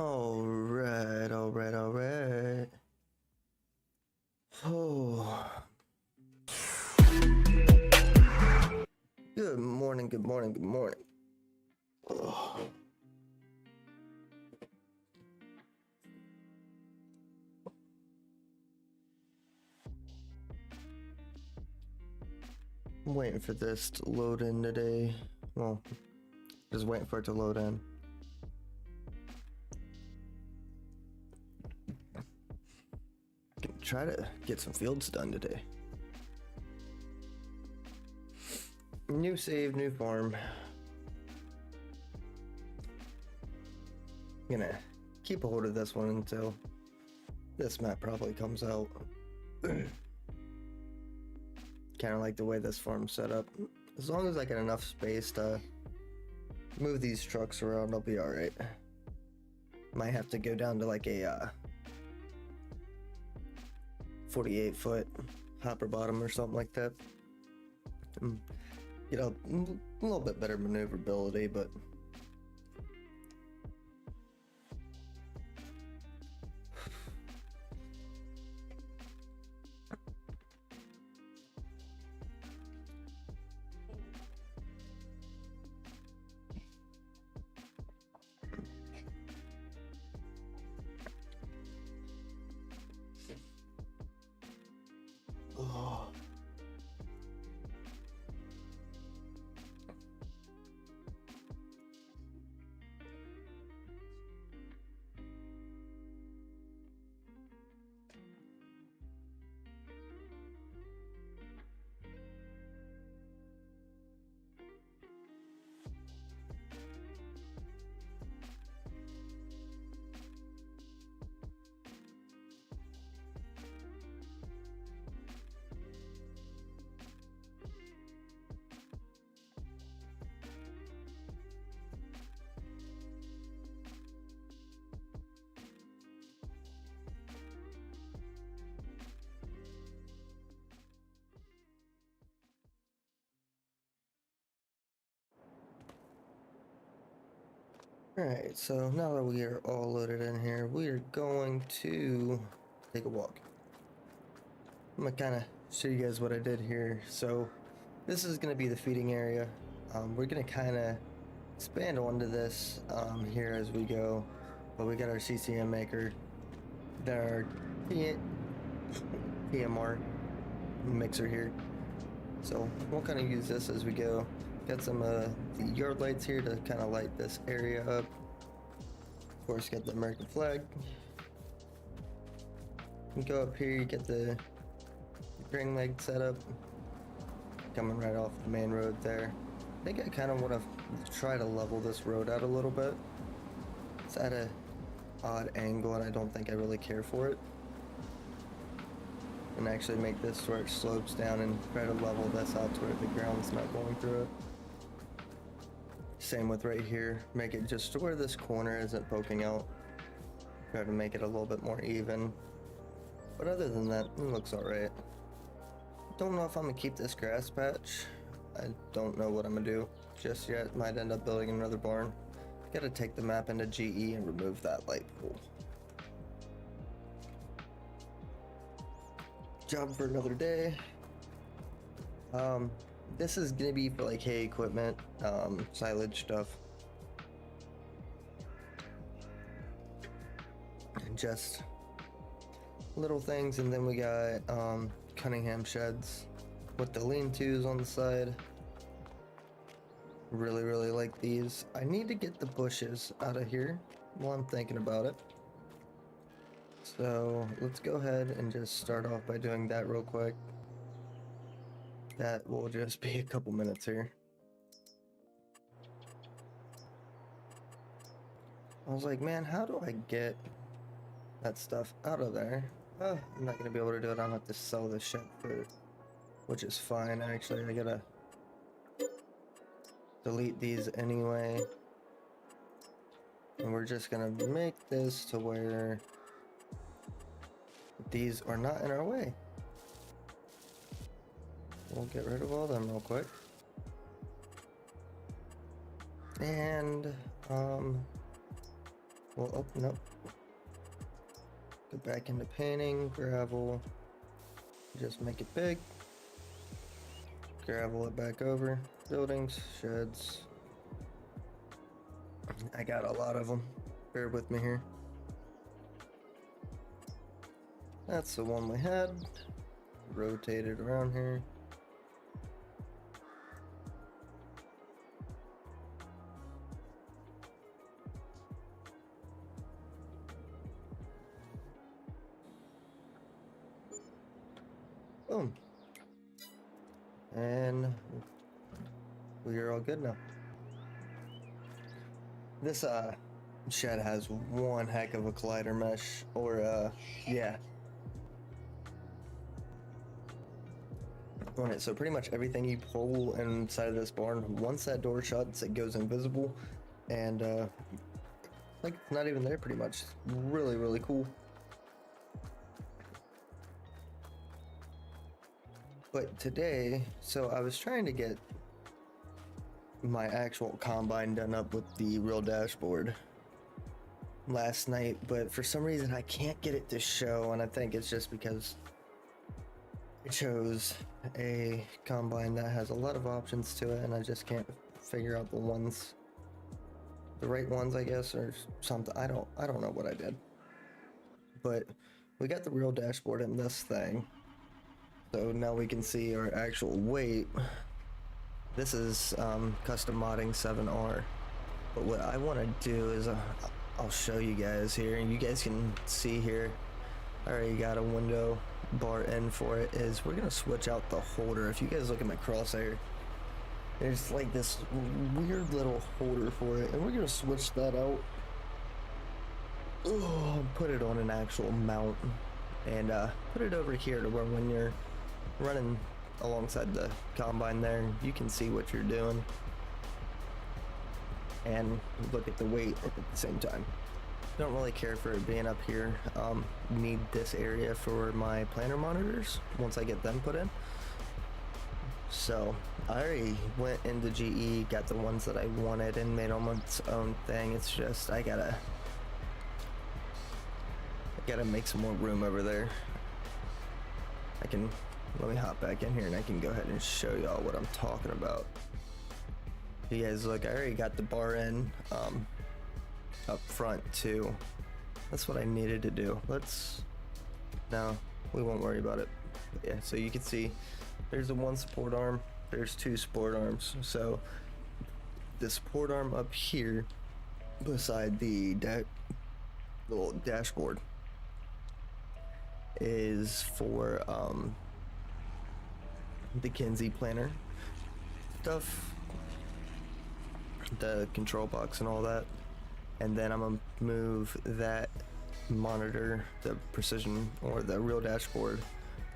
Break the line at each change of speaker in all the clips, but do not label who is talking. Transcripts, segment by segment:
Alright, alright, alright. Oh. Good morning, good morning, good morning. Oh. I'm waiting for this to load in today. Well, just waiting for it to load in. Try to get some fields done today. New save, new farm. Gonna keep a hold of this one until this map probably comes out. Kind of like the way this farm's set up. As long as I get enough space to move these trucks around, I'll be alright. Might have to go down to like a 48-foot hopper bottom or something like that. Get a little bit better maneuverability, but oh. Alright, so now that we are all loaded in here, we are going to take a walk. I'm gonna kind of show you guys what I did here. So this is gonna be the feeding area. We're gonna kind of expand onto this here as we go, but we got our CCM maker, our PMR mixer here. So we'll kind of use this as we go. Got some the yard lights here to kind of light this area up. Of course, got the American flag. You go up here, you get the ring leg set up, coming right off the main road there. I think I kind of want to try to level this road out a little bit. It's at a odd angle, and I don't think I really care for it. And actually make this where it slopes down and try to level this out to where the ground's not going through it. Same with right here, make it just to where this corner isn't poking out. Try to make it a little bit more even. But other than that, it looks alright. Don't know if I'm gonna keep this grass patch. I don't know what I'm gonna do just yet. Might end up building another barn. Gotta take the map into GE and remove that light pole. Job for another day. This is gonna be for like hay equipment, silage stuff. And just little things, and then we got Cunningham sheds with the lean-tos on the side. Really like these. I need to get the bushes out of here while I'm thinking about it. So let's go ahead and just start off by doing that real quick. That will just be a couple minutes here. I was like, man, how do I get that stuff out of there? Oh, I'm not gonna be able to do it. I'm gonna have to sell this shit for, which is fine. Actually, I gotta delete these anyway. And we're just gonna make this to where these are not in our way. We'll get rid of all them real quick. And Well, oh, nope. Go back into painting, gravel. Just make it big. Gravel it back over. Buildings, sheds. I got a lot of them. Bear with me here. That's the one we had. Rotate it around here. Boom. And we are all good now. This shed has one heck of a collider mesh, or yeah. On it, so pretty much everything you pull inside of this barn, once that door shuts, it goes invisible, and like it's not even there pretty much. It's really, really cool. But today, so I was trying to get my actual combine done up with the real dashboard last night, but for some reason I can't get it to show, and I think it's just because it chose a combine that has a lot of options to it, and I just can't figure out the right ones, I guess, or something. I don't know what I did, but we got the real dashboard in this thing, so now we can see our actual weight. This is custom modding 7R, but what I want to do is I'll show you guys here, and you guys can see here. I already got a window bar in for it. Is we're gonna switch out the holder. If you guys look at my crosshair, there's like this weird little holder for it, and we're gonna switch that out. Oh, put it on an actual mount, and put it over here to where when you're running alongside the combine there, you can see what you're doing and look at the weight at the same time. Don't really care for it being up here. Need this area for my planner monitors once I get them put in. So I already went into GE, got the ones that I wanted, and made them its own thing. It's just I gotta make some more room over there. Let me hop back in here and I can go ahead and show y'all what I'm talking about. You guys look, I already got the bar in up front too. That's what I needed to do. No, we won't worry about it. But yeah, so you can see there's the one support arm, there's two support arms. So the support arm up here beside the little dashboard is for the Kinsey planner stuff, the control box and all that. And then I'm gonna move that monitor, the precision or the real dashboard,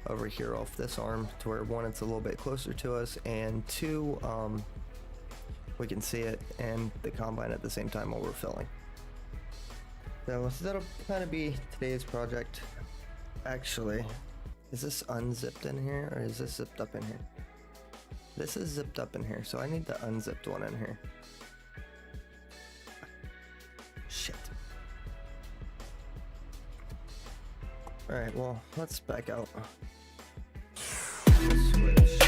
over here off this arm to where one, it's a little bit closer to us, and two, we can see it and the combine at the same time while we're filling. So that'll kind of be today's project. Actually, is this unzipped in here or is this zipped up in here? This is zipped up in here, so I need the unzipped one in here. Shit. Alright, well, let's back out. Switch.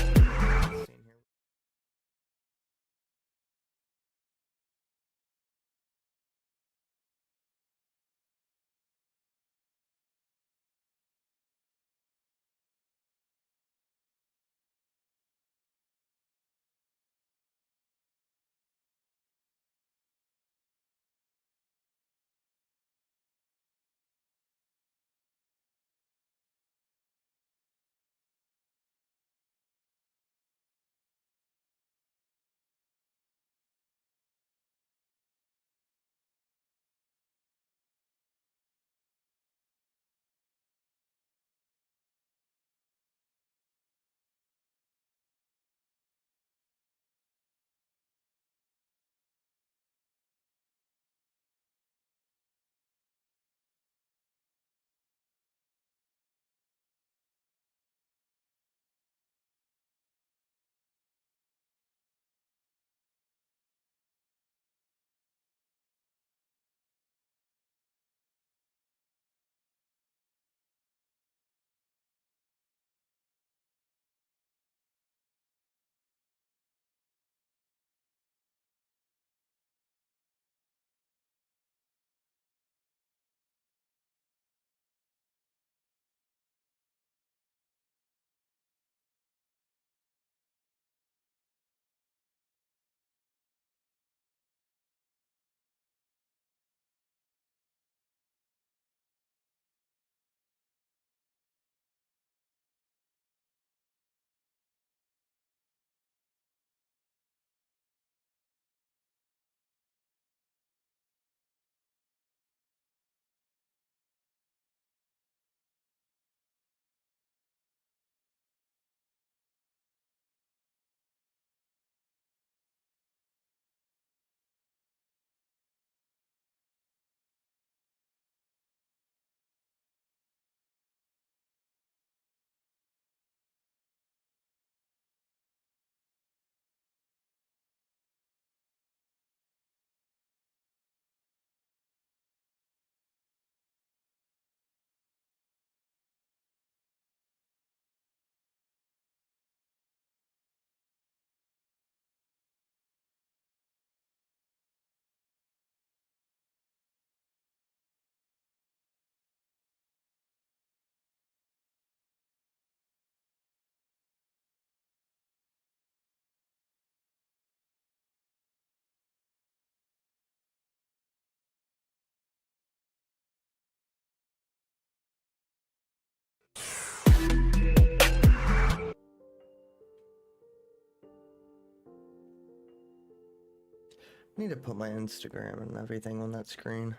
Need to put my Instagram and everything on that screen.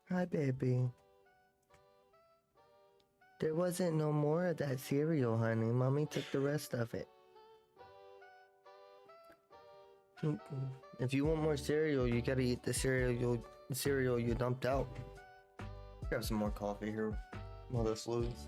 Hi, baby. There wasn't no more of that cereal, honey. Mommy took the rest of it. If you want more cereal, you gotta eat the cereal you dumped out. Grab some more coffee here while this loads.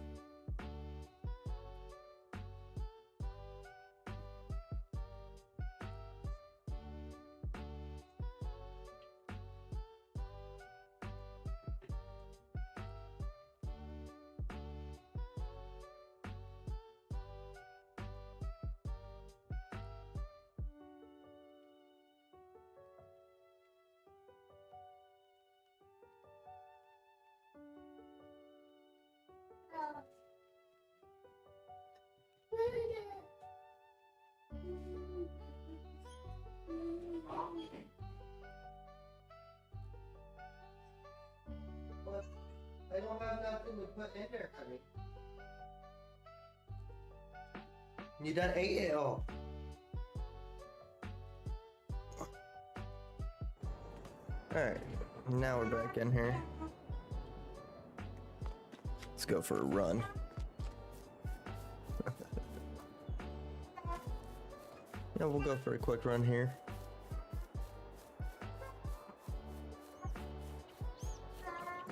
I don't have nothing to put in there, honey. You done ate it all. Alright, now we're back in here. Let's go for a run. Yeah, we'll go for a quick run here.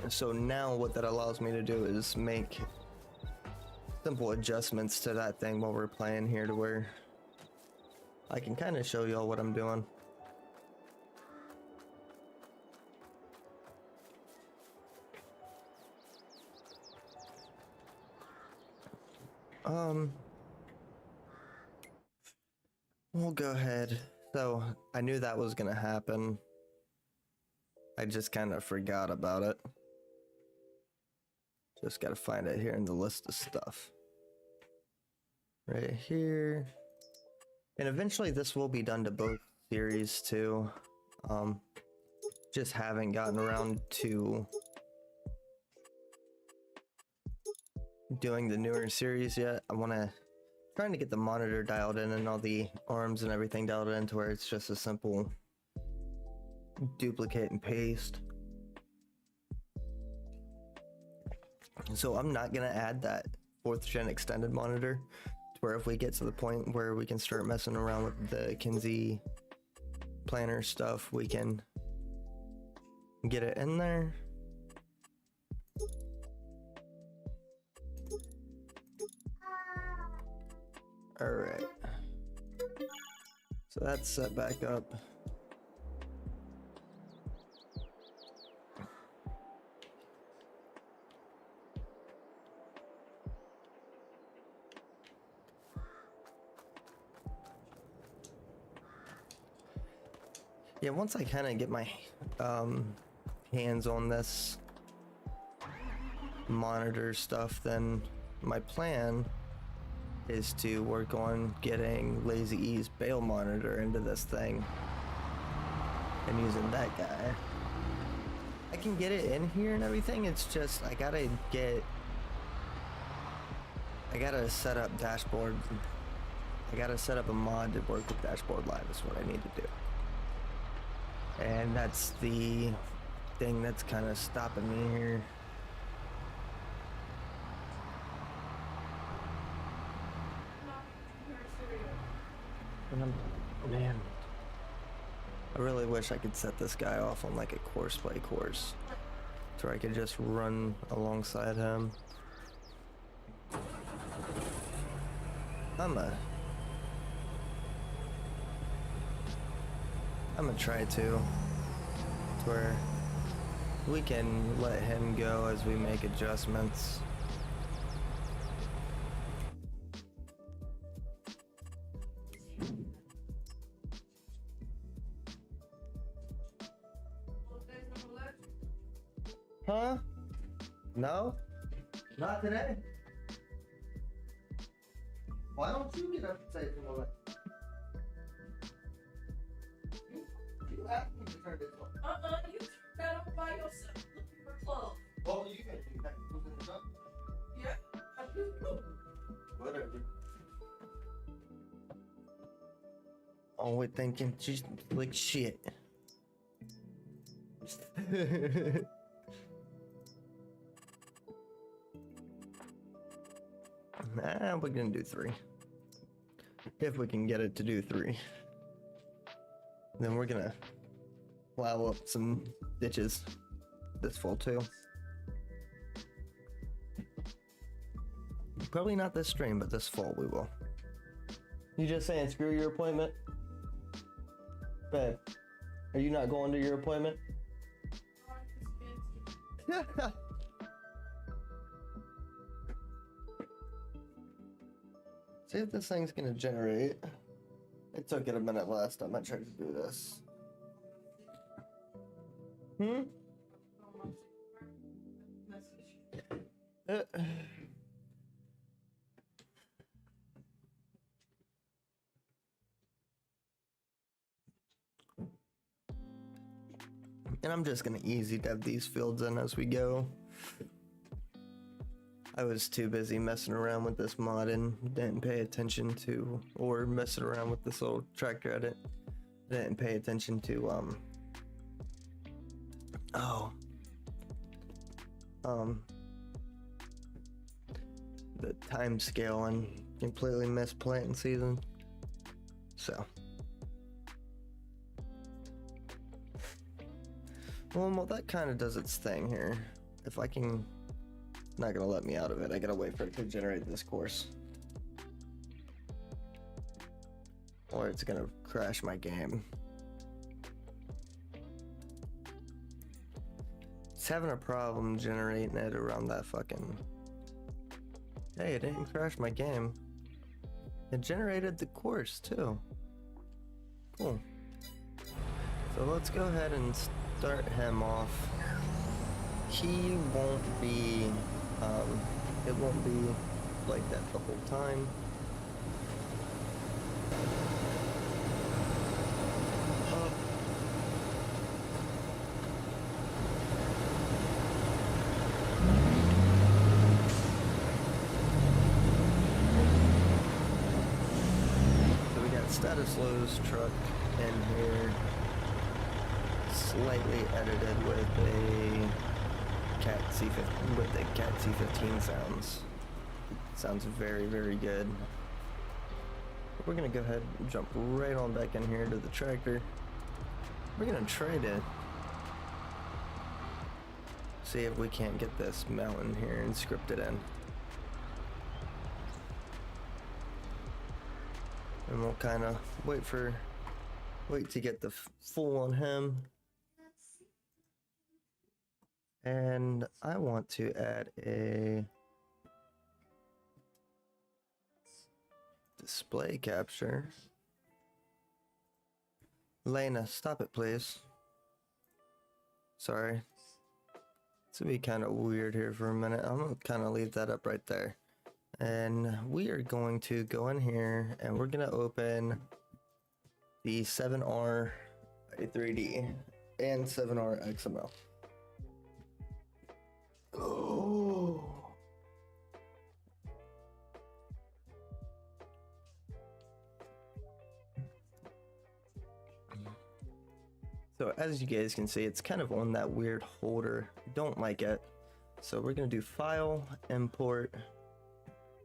So now what that allows me to do is make simple adjustments to that thing while we're playing here to where I can kind of show y'all what I'm doing. We'll go ahead. So I knew that was gonna happen. I just kind of forgot about it. Just gotta find it here in the list of stuff. Right here. And eventually this will be done to both series too. Just haven't gotten around to doing the newer series yet. Trying to get the monitor dialed in and all the arms and everything dialed in to where it's just a simple duplicate and paste. So I'm not gonna add that 4th gen extended monitor to where if we get to the point where we can start messing around with the Kinsey planner stuff, we can get it in there. All right, so that's set back up. Yeah, once I kind of get my hands on this monitor stuff, then my plan is to work on getting Lazy E's bail monitor into this thing and using that guy. I can get it in here and everything, it's just I gotta set up dashboard. I gotta set up a mod to work with Dashboard Live is what I need to do. And that's the thing that's kind of stopping me here. Man, I really wish I could set this guy off on like a course by course so I could just run alongside him. I'm gonna try to where we can let him go as we make adjustments. Huh? No? Not today? Why don't you get up and say from the left? You asked me to turn this on.
You turned that on by yourself looking for clothes.
What were you gonna do? Have to put in the truck?
Yeah, I do
Oh, we're thinking just like shit. Nah, we're gonna do 3. If we can get it to do 3. Then we're gonna plow up some ditches this fall too. Probably not this stream, but this fall we will. You just saying screw your appointment? Babe, are you not going to your appointment? See if this thing's gonna generate. It took it a minute last time I tried to do this. And I'm just gonna easy dev these fields in as we go. I was too busy messing around with this mod and didn't pay attention to, or messing around with this little tractor edit. Didn't pay attention to, the time scale and completely missed planting season. So. Well, that kind of does its thing here. If I can, not gonna let me out of it. I gotta wait for it to generate this course, or it's gonna crash my game. It's having a problem generating it around that fucking. Hey, it didn't crash my game. It generated the course too. Cool. So let's go ahead and start him off. He won't be, it won't be like that the whole time. So we got status lows truck in here, slightly edited with a Cat C15 with the Cat C15 sounds. Sounds very, very good. We're gonna go ahead and jump right on back in here to the tractor. We're gonna try to see if we can't get this mountain here and script it in. And we'll kind of wait to get the full on him. And I want to add a display capture. Lena, stop it, please. Sorry. It's gonna be kind of weird here for a minute. I'm gonna kind of leave that up right there. And we are going to go in here and we're gonna open the 7R 3D and 7R XML. Oh. So as you guys can see, it's kind of on that weird holder. Don't like it. So we're gonna do file, import,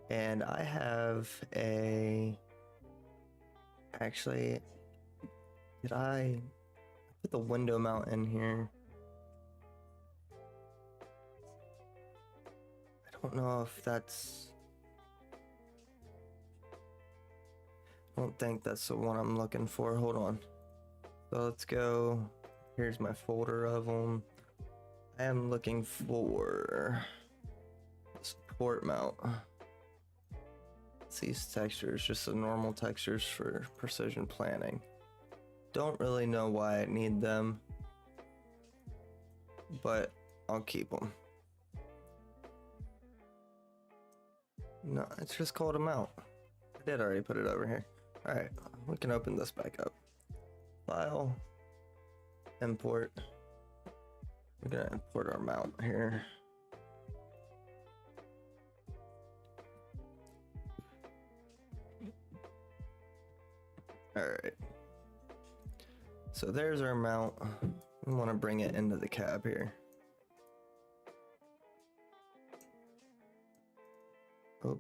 and I have a, actually, did I put the window mount in here? I don't know if that's, I don't think that's the one I'm looking for. Hold on. So let's go, here's my folder of them. I am looking for support mount. It's these textures, just the normal textures for precision planning. Don't really know why I need them, but I'll keep them. No, it's just called a mount. I did already put it over here. All right, we can open this back up. File, import. We're gonna import our mount here. All right, So there's our mount. We want to bring it into the cab here. Oh.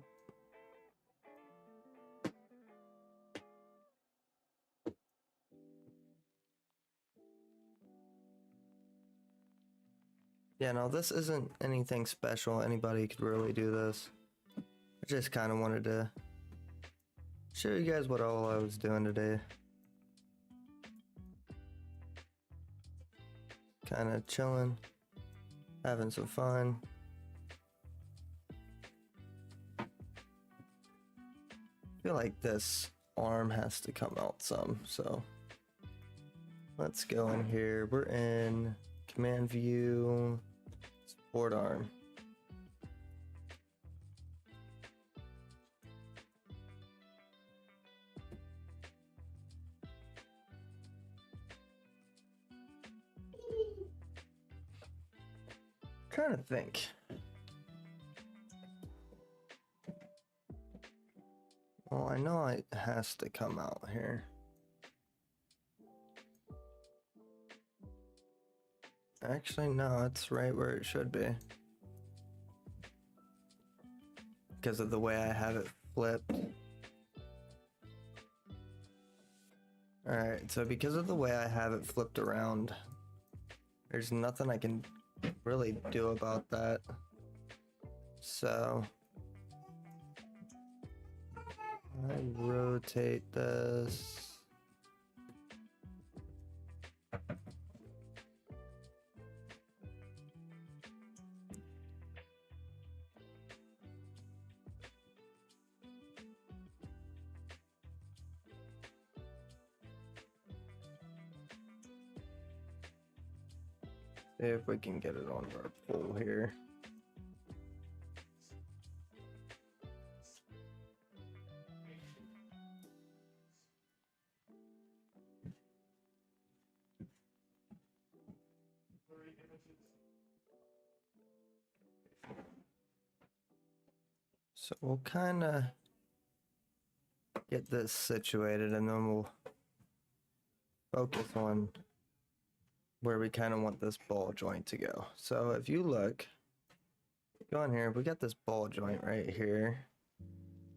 Yeah, no, this isn't anything special. Anybody could really do this. I just kind of wanted to show you guys what all I was doing today. Kind of chilling, having some fun. I feel like this arm has to come out some, so let's go in here. We're in command view, support arm. Trying to think. Well, I know it has to come out here. Actually, no, it's right where it should be. Because of the way I have it flipped. Alright, so because of the way I have it flipped around, there's nothing I can really do about that. So I rotate this. See if we can get it on our pole here. So we'll kind of get this situated and then we'll focus on where we kind of want this ball joint to go. So if you look, go in here, we got this ball joint right here.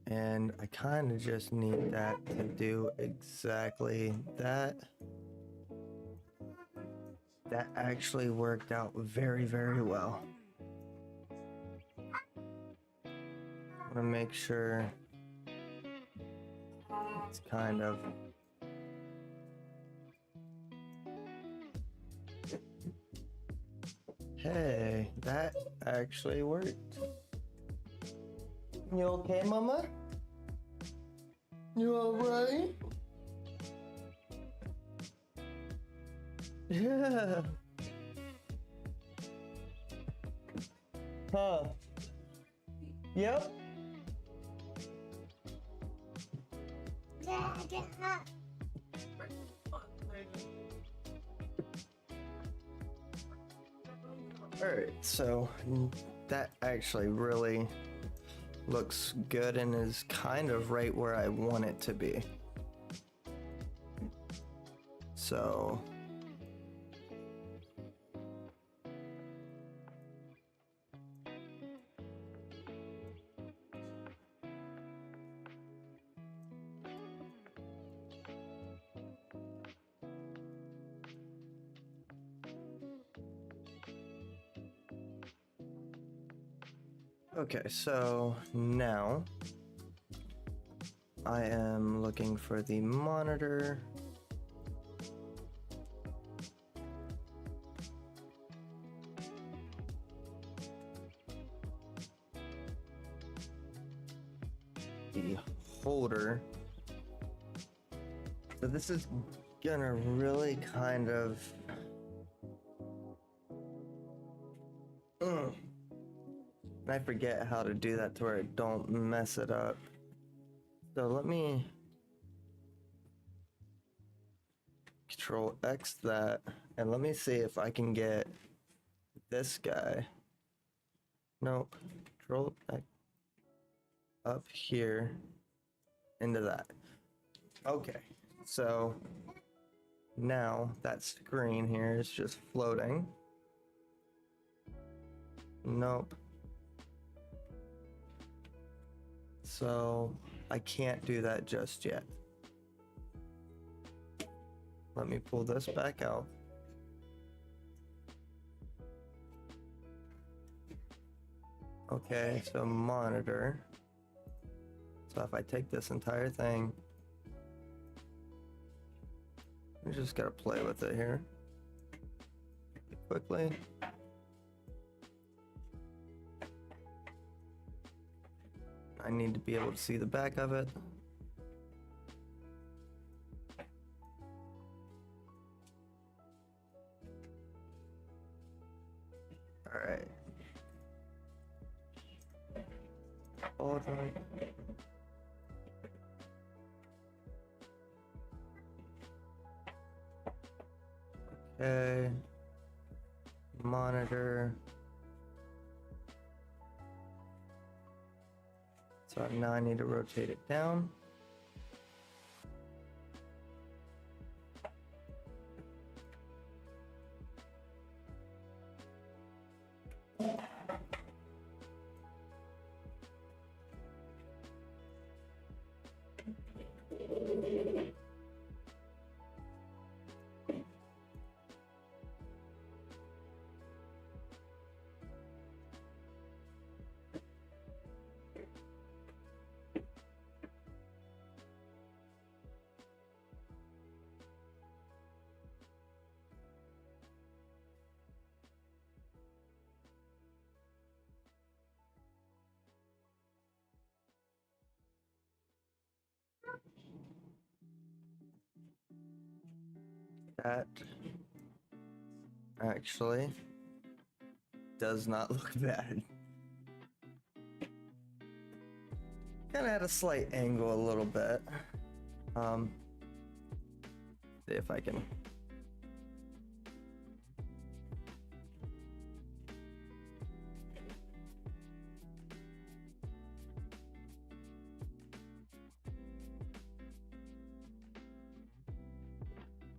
And I kind of just need that to do exactly that. That actually worked out very, very well. I want to make sure it's kind of hey, that actually worked. You okay, Mama? You alright? Yeah. Huh. Yep. Alright, so that actually really looks good and is kind of right where I want it to be. So okay, so now I am looking for the monitor. The holder. So this is gonna really kind of I forget how to do that to where I don't mess it up. So let me Control X that, and let me see if I can get this guy. Nope. Control X up here into that. Okay, so Now that screen here is just floating. Nope. So I can't do that just yet. Let me pull this back out. Okay, so monitor. So if I take this entire thing, we just gotta play with it here quickly. I need to be able to see the back of it. All right. Hold on. Okay. Monitor. So now I need to rotate it down. That actually does not look bad. Kind of at a slight angle a little bit. See if I can.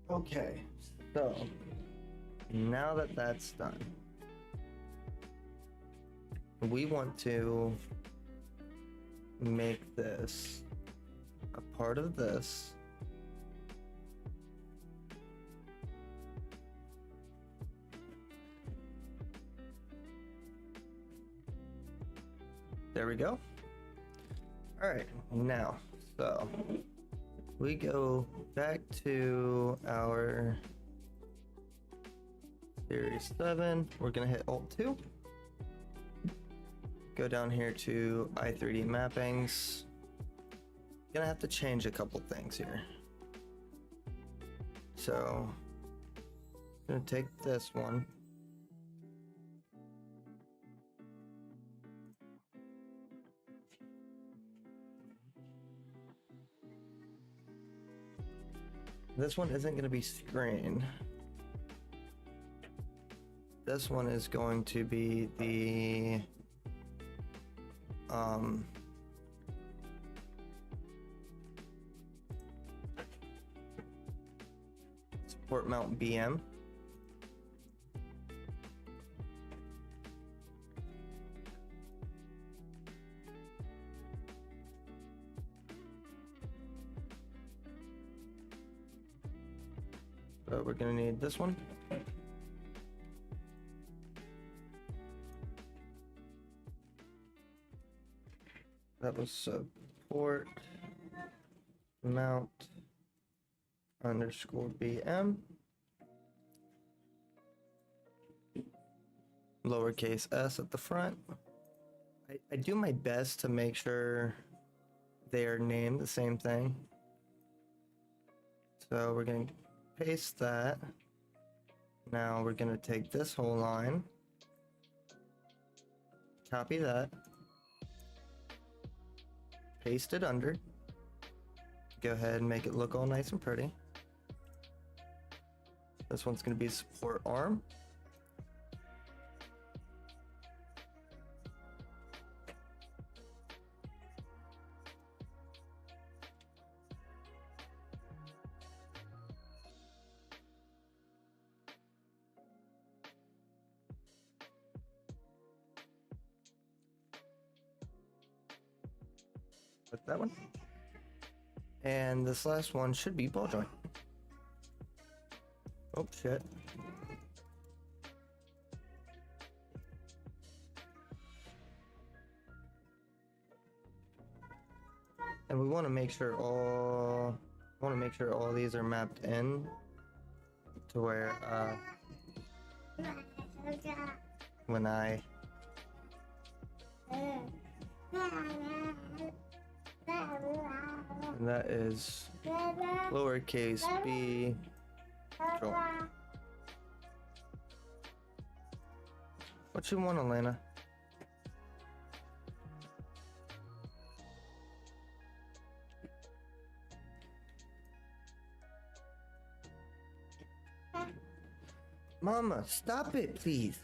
Okay, so now that that's done, we want to make this a part of this. There we go. All right, now, so we go back to our Series 7. We're gonna hit Alt-2. Go down here to i3D mappings. Gonna have to change a couple things here. So, I'm gonna take this one. This one isn't gonna be screen. This one is going to be the support mount BM. So we're gonna need this one. That was support mount underscore BM. Lowercase s at the front. I do my best to make sure they are named the same thing. So we're going to paste that. Now we're going to take this whole line, copy that, paste it under, go ahead and make it look all nice and pretty. This one's going to be support arm. Click that one. And this last one should be ball joint. Oh shit. And we want to make sure all these are mapped in to where when I and that is lowercase b joint. What you want, Elena? Mama, stop it, please.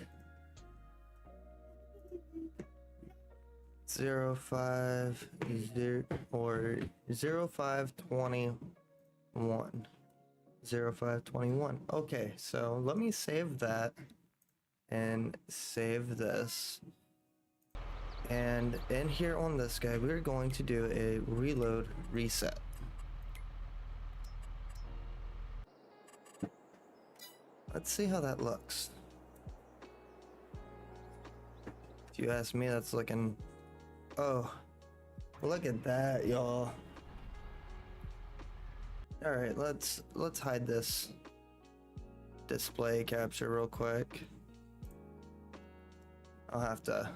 05 or 0521. 0521. Okay, so let me save that and save this. And in here on this guy, we're going to do a reload reset. Let's see how that looks. If you ask me, that's looking... Oh, look at that, y'all. Alright, let's hide this display capture real quick. I'll have to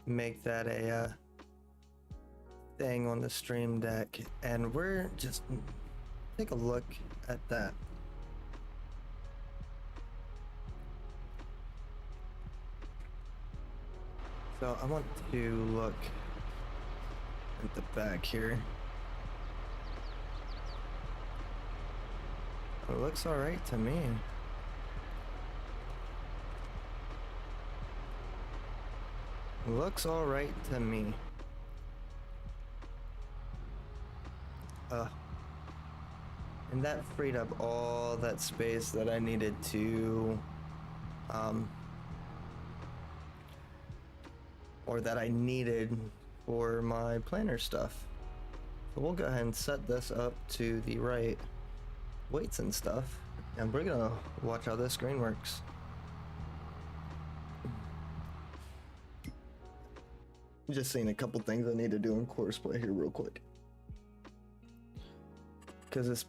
make that a thing on the stream deck, and we're just take a look at that. So I want to look at the back here. It looks alright to me. Looks alright to me. And that freed up all that space that I needed to or that I needed for my planner stuff. So we'll go ahead and set this up to the right weights and stuff, and we're gonna watch how this screen works. Just seeing a couple things I need to do in courseplay here real quick, because this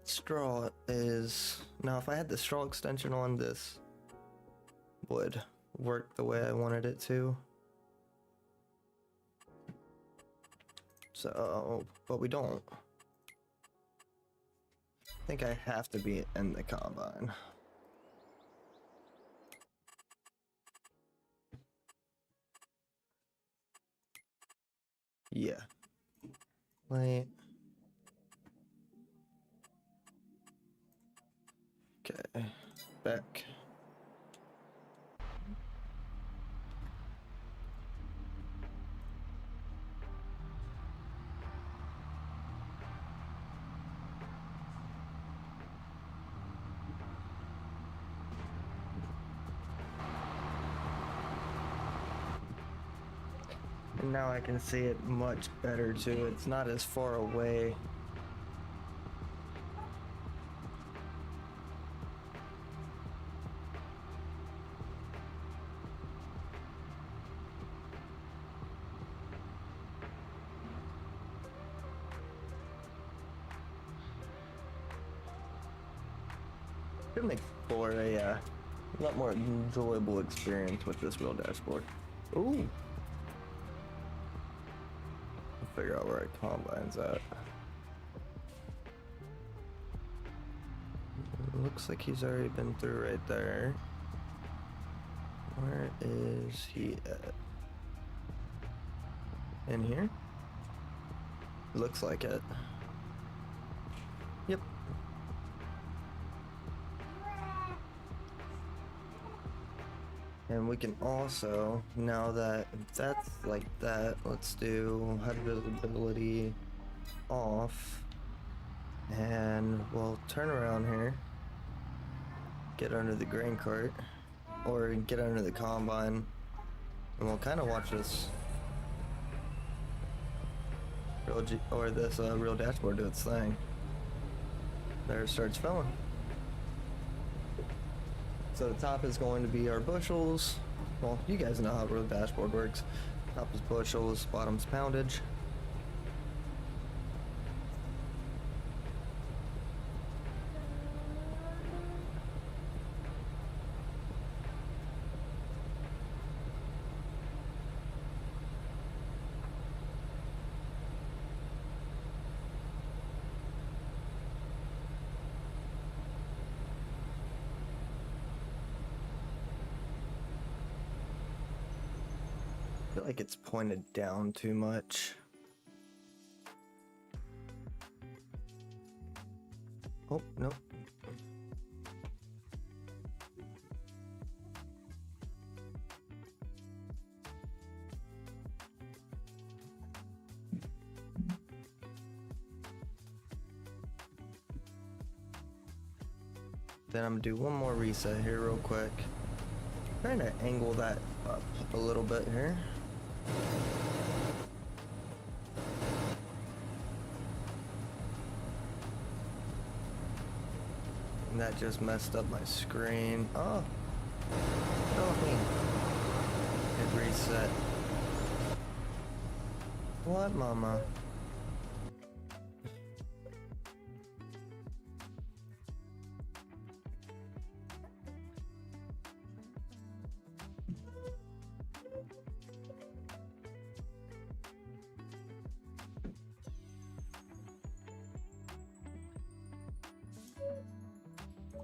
straw is now, if I had the straw extension on, this would work the way I wanted it to. So, but we don't. I think I have to be in the combine. Yeah. Wait. Okay. Back. And now I can see it much better too. It's not as far away. Should make for a lot more enjoyable experience with this real dashboard. Ooh. Figure out where it combines at. It looks like he's already been through right there. Where is he at? In here? Looks like it. Yep. And we can also, now that that's like that, let's do HUD visibility off, and we'll turn around here, get under the grain cart, or get under the combine, and we'll kind of watch this. real dashboard do its thing. There it starts filling. So the top is going to be our bushels. Well, you guys know how a real dashboard works. Top is bushels, bottom's poundage. I feel like it's pointed down too much. Oh, no. Then I'm gonna do one more reset here real quick. Trying to angle that up a little bit here. And that just messed up my screen. Oh, me. It reset. What, mama?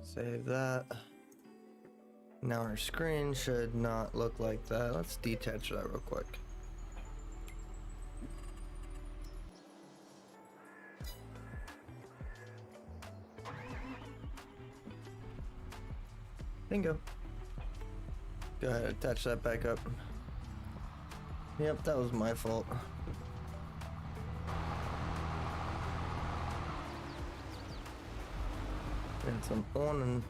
Save that. Now our screen should not look like that. Let's detach that real quick. Bingo. Go ahead, attach that back up. Yep, that was my fault. And some on and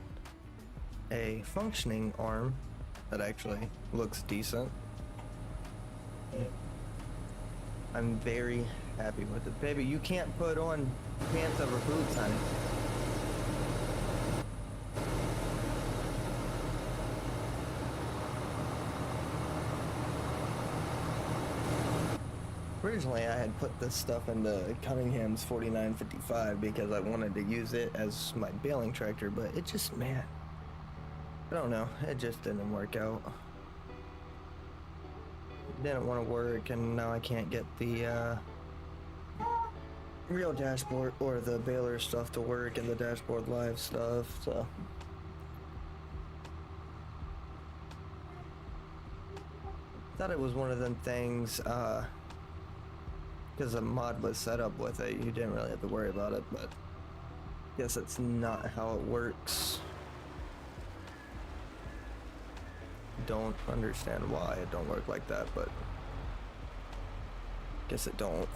a functioning arm that actually looks decent. I'm very happy with it. Baby, you can't put on pants over boots, honey. Originally, I had put this stuff into Cunningham's 4955 because I wanted to use it as my baling tractor, but it just, man, I don't know, it just didn't work out. It didn't want to work, and now I can't get the real dashboard or the baler stuff to work and the dashboard live stuff, so. Thought it was one of them things, because a mod was set up with it, you didn't really have to worry about it, but I guess it's not how it works. Don't understand why it don't work like that, but guess it don't.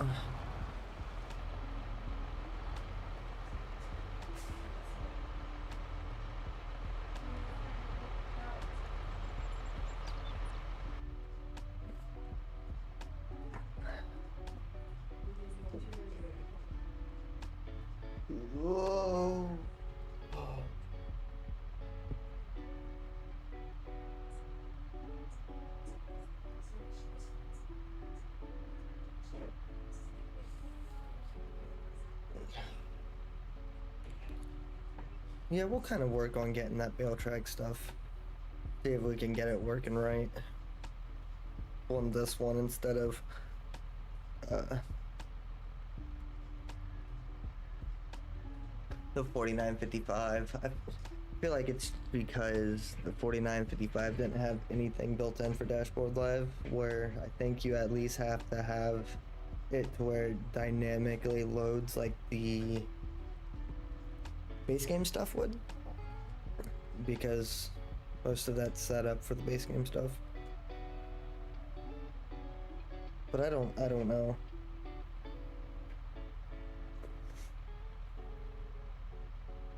Whoa. Yeah, we'll kind of work on getting that bale track stuff. See if we can get it working right. On this one instead of the 4955. I feel like it's because the 4955 didn't have anything built in for Dashboard Live, where I think you at least have to have it to where it dynamically loads like the base game stuff would, because most of that's set up for the base game stuff. But I don't know.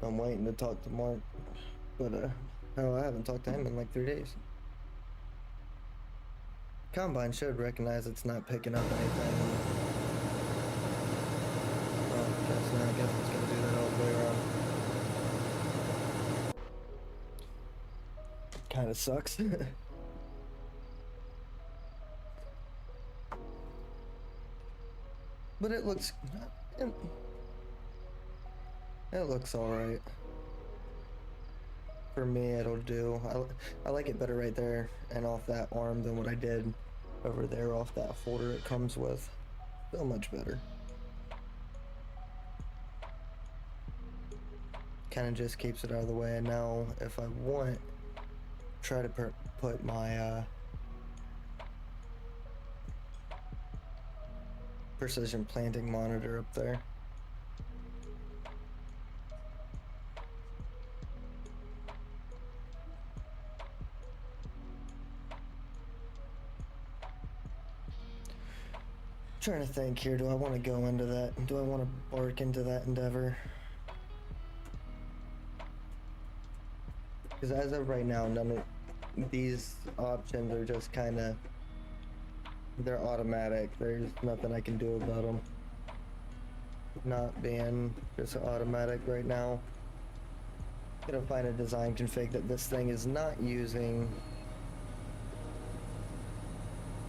I'm waiting to talk to Mark, but oh, I haven't talked to him in like 3 days. Combine should recognize it's not picking up anything. kind of sucks. But it looks all right. For me, it'll do. I like it better right there and off that arm than what I did over there off that folder it comes with. So much better. Kind of just keeps it out of the way. And now if I want, try to put my precision planting monitor up there. Trying to think here, do I want to go into that? Do I want to bark into that endeavor? Because as of right now, none of these options are just kind of, they're automatic. There's nothing I can do about them. Not being just automatic right now. Gonna find a design config that this thing is not using,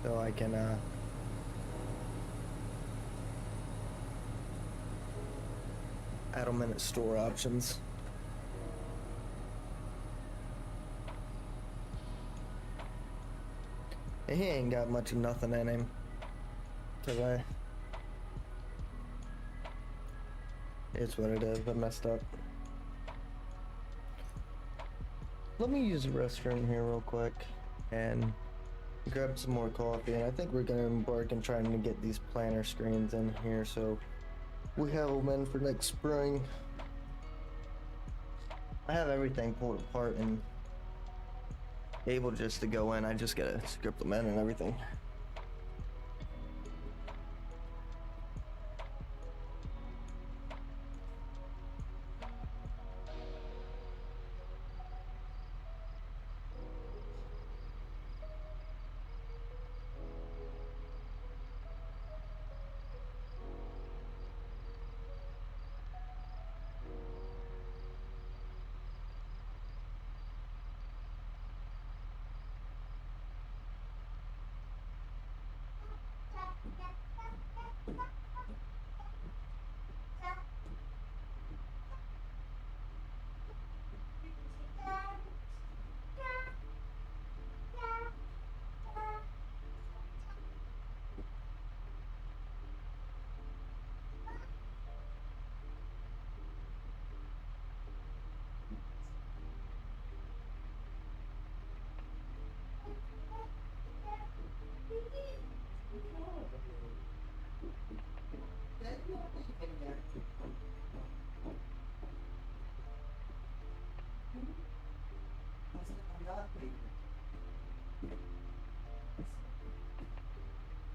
so I can add them in its store options. And he ain't got much of nothing in him today. It's what it is. I messed up. Let me use the restroom here real quick and grab some more coffee, and I think we're gonna embark on trying to get these planter screens in here so we have them in for next spring. I have everything pulled apart and able just to go in. I just gotta script them in and everything.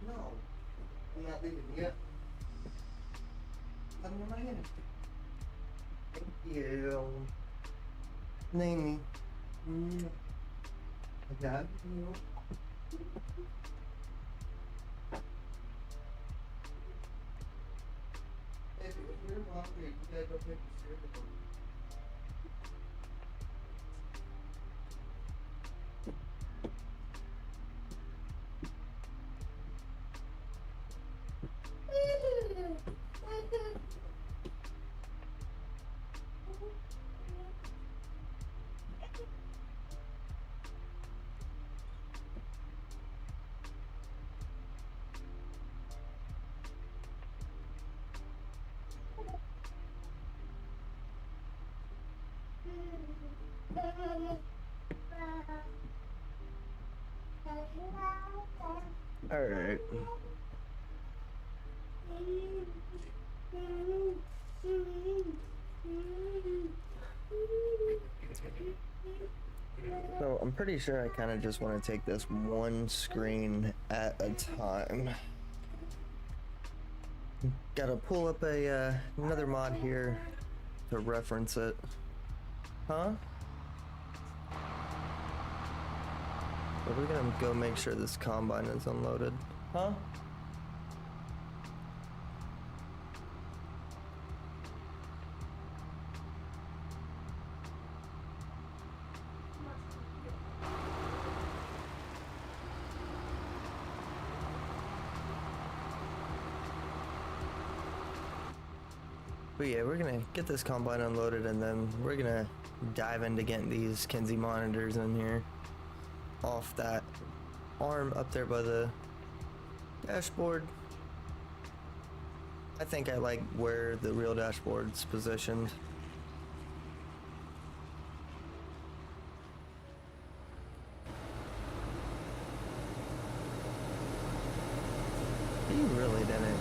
No, I'm not leaving yet. Come in my hand. Thank you. Name me. I got you. If you're hungry, you gotta go pick the cereal. All right. So I'm pretty sure I kind of just want to take this one screen at a time. Gotta pull up a another mod here to reference it. Huh? Are we gonna go make sure this combine is unloaded? Huh? But yeah, we're gonna get this combine unloaded and then we're gonna dive into getting these Kinsey monitors in here off that arm up there by the dashboard. I think I like where the real dashboard's positioned. He really didn't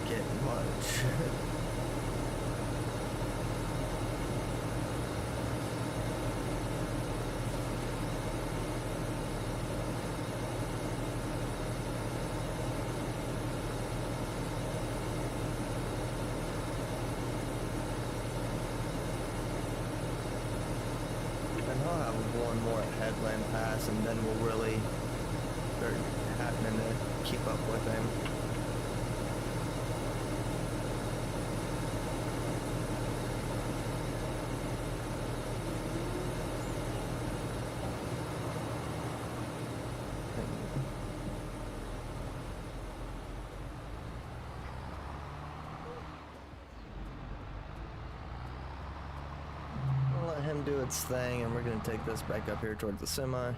get much. And I'll have one more headland pass and then we'll really start having to keep up with him. We'll let him do its thing and we're going to take this back up here towards the semi.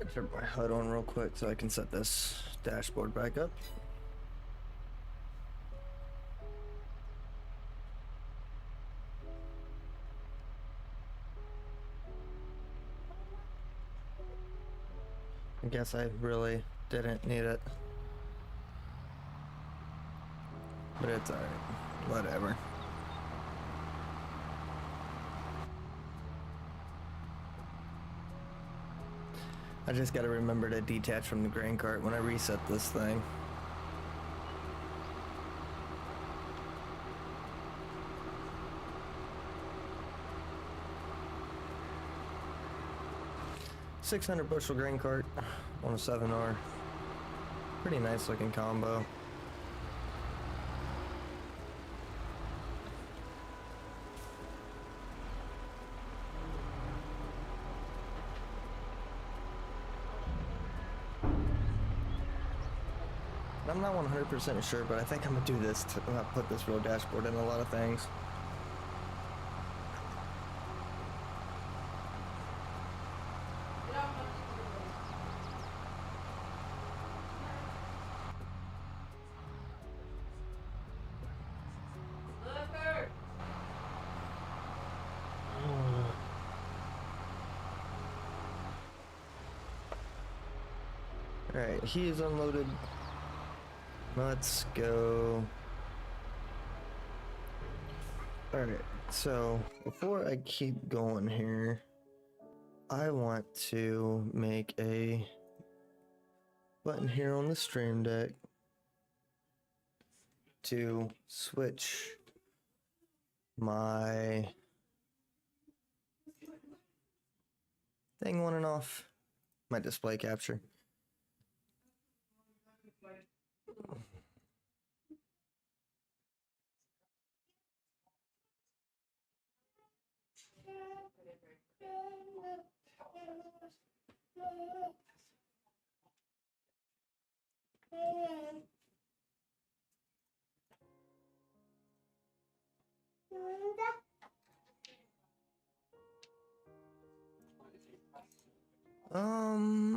I turn my HUD on real quick so I can set this dashboard back up. I guess I really didn't need it. But it's alright. Whatever. I just gotta remember to detach from the grain cart when I reset this thing. $600 bushel grain cart on a 7R. Pretty nice looking combo. I'm not 100% sure, but I think I'm gonna do this to put this real dashboard in a lot of things. Alright, he is unloaded. Let's go. Alright, so before I keep going here, I want to make a button here on the stream deck to switch my thing on and off, my display capture.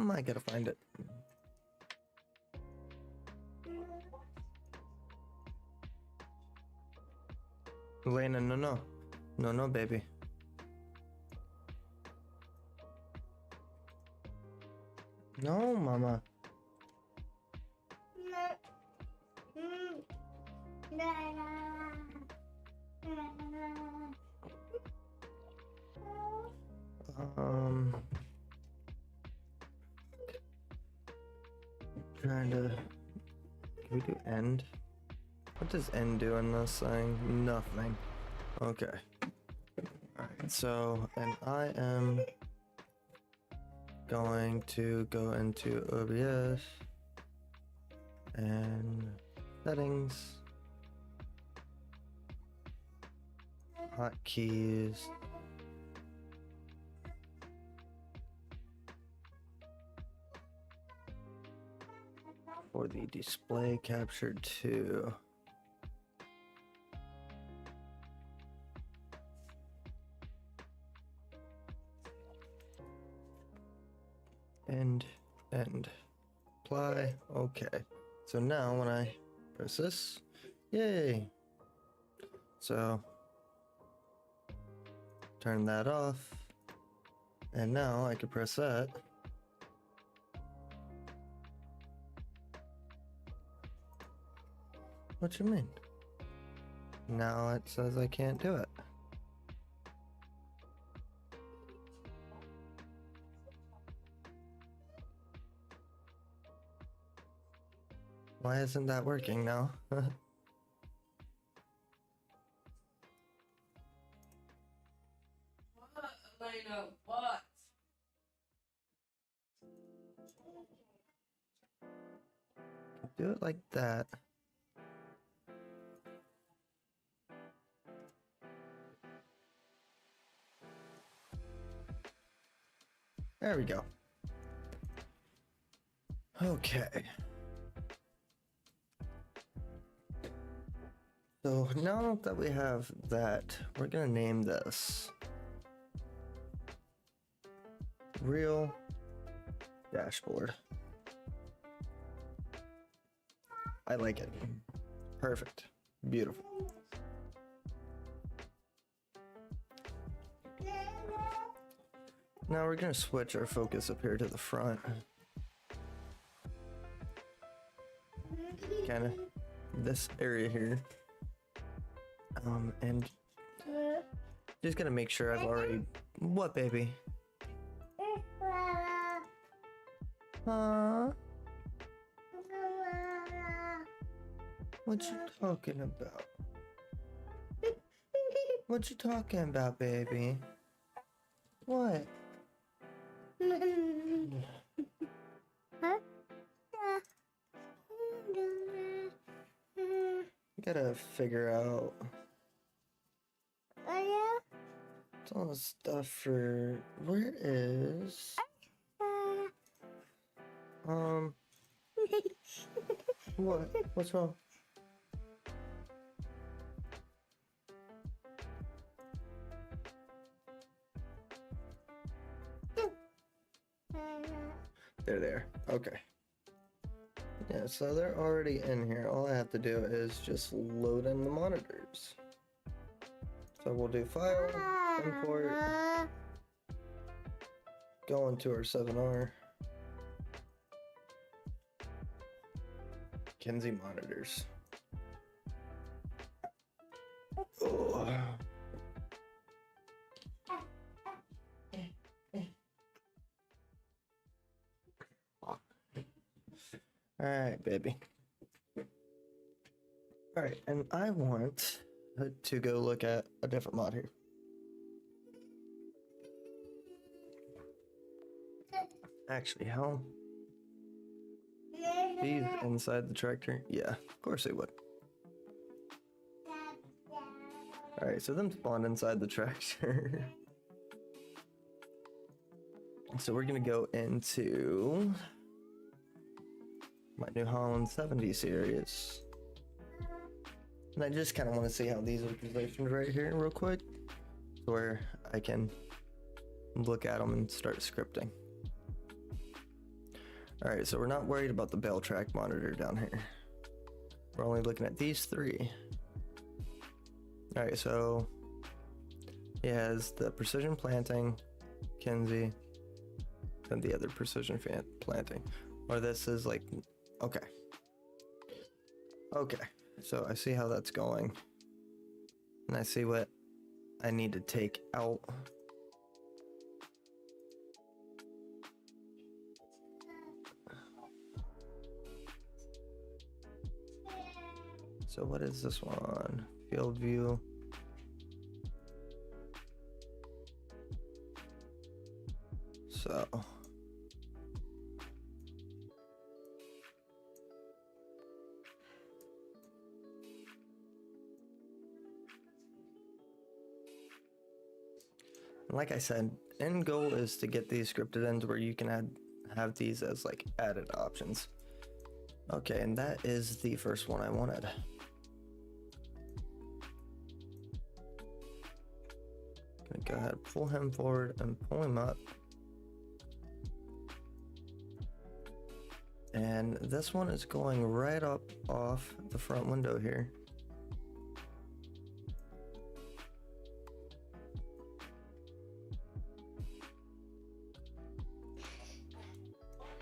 I gotta find it. Elena, no, baby. No, mama. Trying to. Can we do end? What does end do in this thing? Nothing. Okay. Alright, so, and I am going to go into OBS and settings, hotkeys, for the display capture too. End. Apply. Okay. So now when I press this, yay. So turn that off. And now I can press that. What you mean? Now it says I can't do it. Why isn't that working now?
Elena, what?
Do it like that. There we go. Okay. So now that we have that, we're gonna name this Real Dashboard. I like it. Perfect. Beautiful. Now we're gonna switch our focus up here to the front. Kind of this area here. And just gonna make sure I've already... What, baby? Huh? What you talking about? What you talking about, baby? What? Gotta figure out it's all the stuff for where is what's wrong? They're there. Okay. Yeah, so they're already in here. All I have to do is just load in the monitors. So we'll do file, import, go into our 7R. Kenzie monitors. Oh. Alright, baby. Alright, and I want to go look at a different mod here. Actually, how? These inside the tractor? Yeah, of course they would. Alright, so them spawned inside the tractor. So we're gonna go into my New Holland 70 series. And I just kind of want to see how these are positioned right here real quick, where I can look at them and start scripting. Alright, so we're not worried about the bell track monitor down here. We're only looking at these three. Alright, so he has the precision planting, Kenzie, and the other precision planting. Or this is like, okay. Okay, so I see how that's going. And I see what I need to take out. So what is this one? Field view. So like I said, end goal is to get these scripted ends where you can have these as like added options. Okay, and that is the first one I wanted. Gonna go ahead, pull him forward and pull him up. And this one is going right up off the front window here.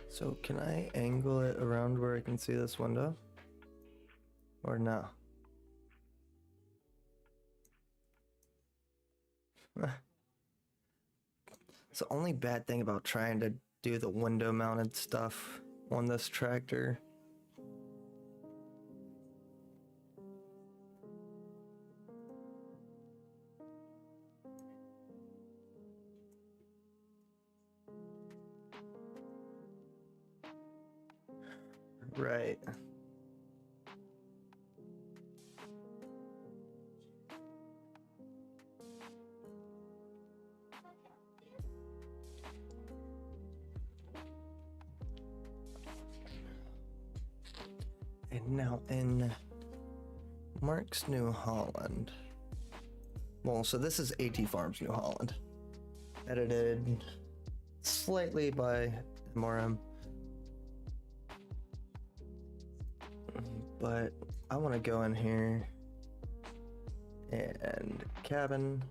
So can I angle it around where I can see this window? Or no? It's the only bad thing about trying to do the window mounted stuff on this tractor. Right. And now in Mark's New Holland. Well, so this is AT Farms New Holland. Edited slightly by MRM. But I want to go in here and cabin,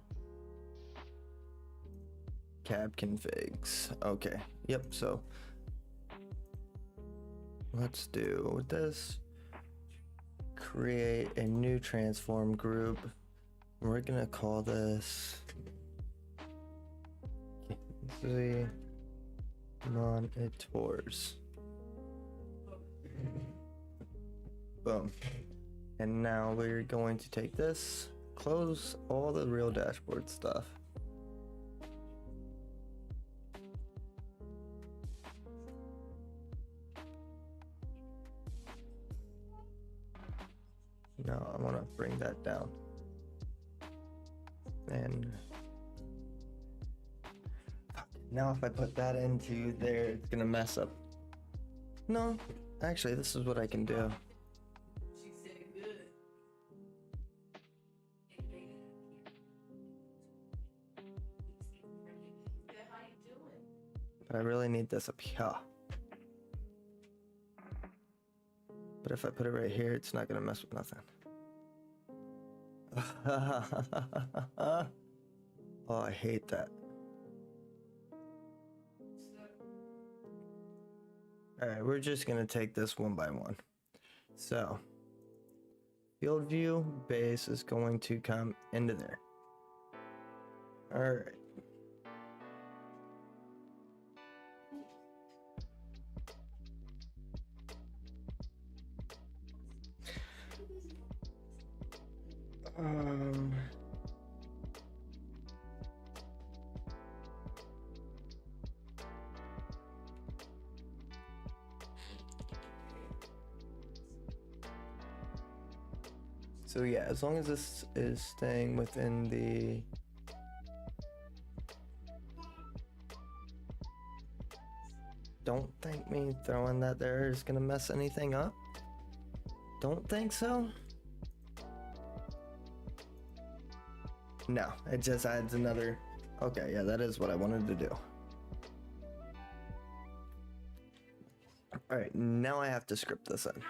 cab configs. Okay, yep, so let's do this. Create a new transform group. We're gonna call this the monitors. Boom. And now we're going to take this, close all the real dashboard stuff. Now I want to bring that down. And now if I put that into there, it's gonna mess up. No, actually, this is what I can do.
She said good. Good, how you doing?
But I really need this up here. But if I put it right here, it's not gonna mess with nothing. Oh, I hate that. Alright, we're just gonna take this one by one. So, field view base is going to come into there. Alright. So yeah, as long as this is staying within the don't think me throwing that there is gonna mess anything up. Don't think so. No, it just adds another. Okay, yeah, that is what I wanted to do. All right, now I have to script this in.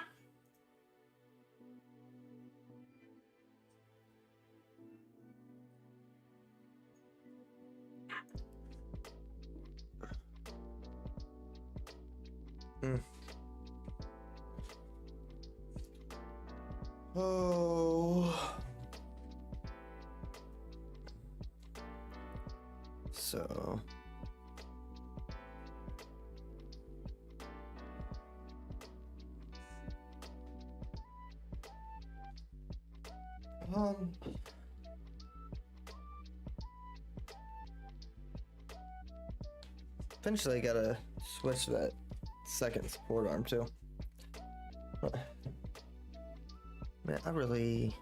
Oh. So. Eventually I gotta switch that second support arm too. Man, I really...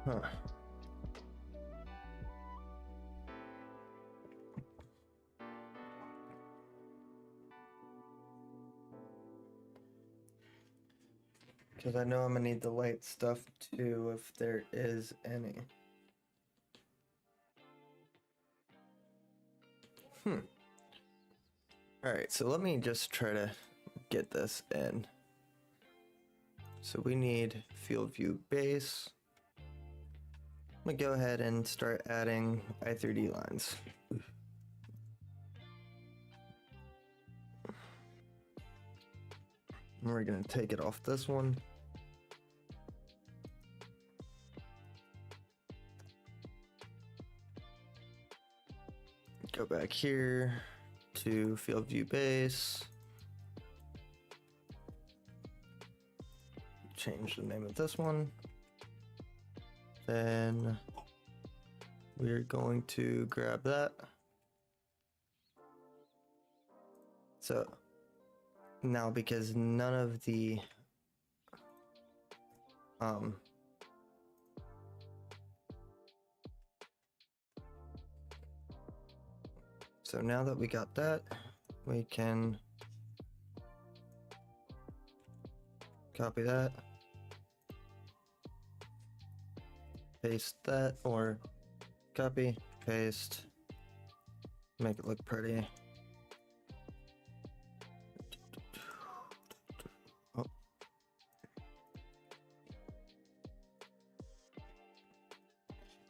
Huh. Because I know I'm gonna need the light stuff too, if there is any. Alright, so let me just try to get this in. So we need field view base. I'm gonna go ahead and start adding I3D lines. And we're gonna take it off this one. Go back here to field view base. Change the name of this one. Then we're going to grab that. So now, because none of the so now that we got that, we can copy that, paste that, or copy, paste, make it look pretty. Oh.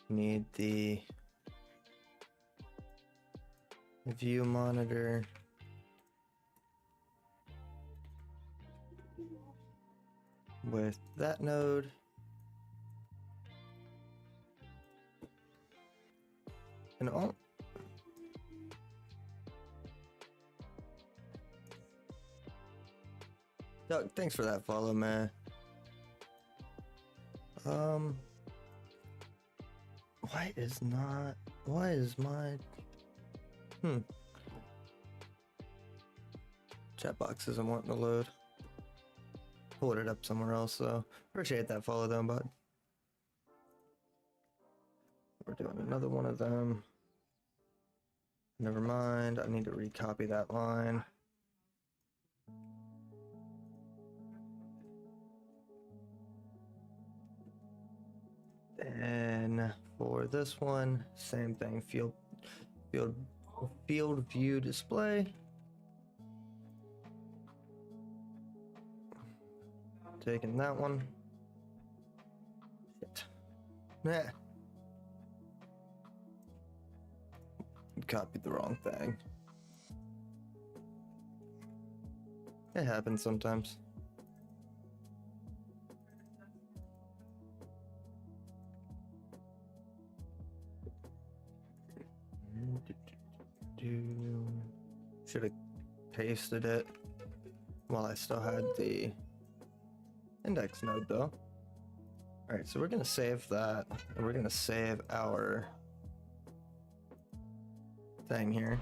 Need the view monitor. With that node. And all. Doug, thanks for that follow, man. Why is my chat box isn't wanting to load. Pulled it up somewhere else, so appreciate that follow though, bud. We're doing another one of them. Never mind, I need to recopy that line. And for this one, same thing, field view display. Taking that one. Shit. Nah. Copied the wrong thing. It happens sometimes. Should have pasted it while I still had the index node though. Alright, so we're gonna save that, and we're gonna save our thing here.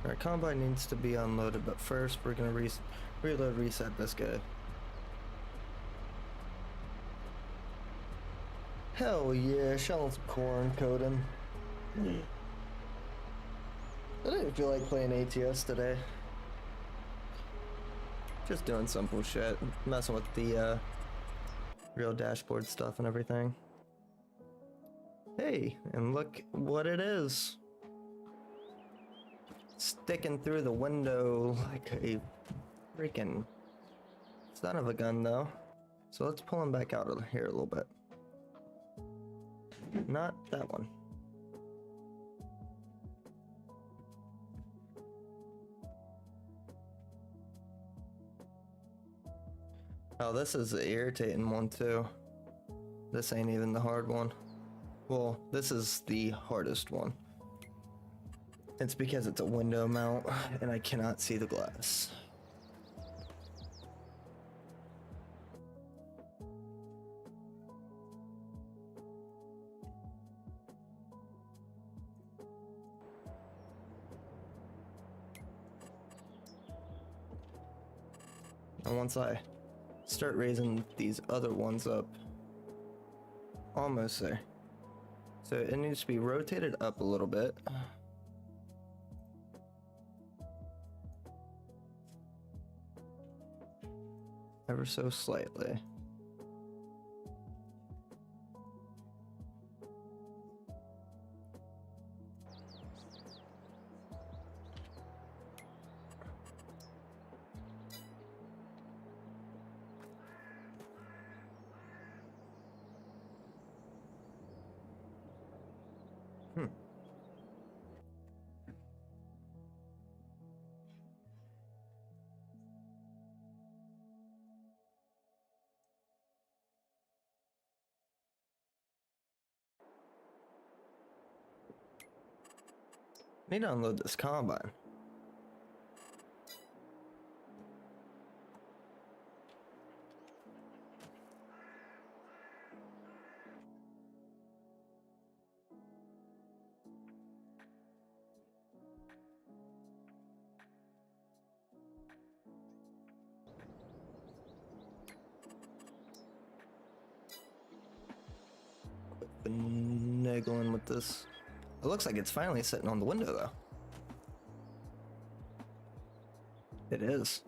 Our combine needs to be unloaded, but first we're gonna reload reset this guy. Hell yeah, Shellin Corn coding. I didn't feel like playing ATS today. Just doing simple shit, messing with the real dashboard stuff and everything. Hey, and look what it is. Sticking through the window like a freaking son of a gun though. So let's pull him back out of here a little bit. Not that one. Oh, this is the irritating one too. This ain't even the hard one. Well, this is the hardest one. It's because it's a window mount and I cannot see the glass. And once I start raising these other ones up, almost there. So it needs to be rotated up a little bit. Ever so slightly. Need to unload this combine. Finagling with this. It looks like it's finally sitting on the window though. It is.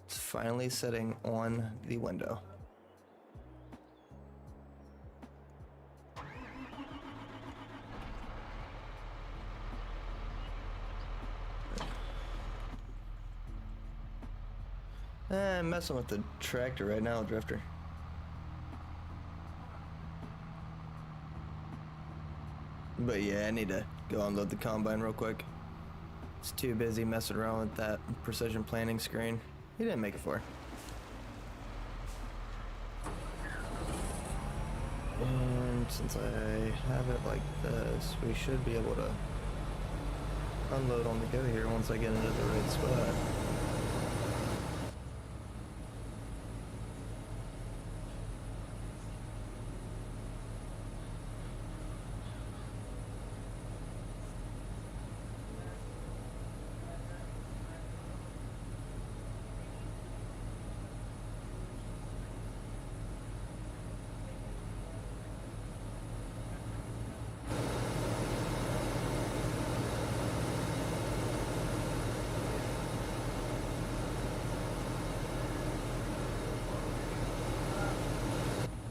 It's finally sitting on the window. I'm messing with the tractor right now, Drifter. But yeah, I need to go unload the combine real quick. It's too busy messing around with that precision planning screen. He didn't make it far. And since I have it like this, we should be able to unload on the go here once I get into the right spot.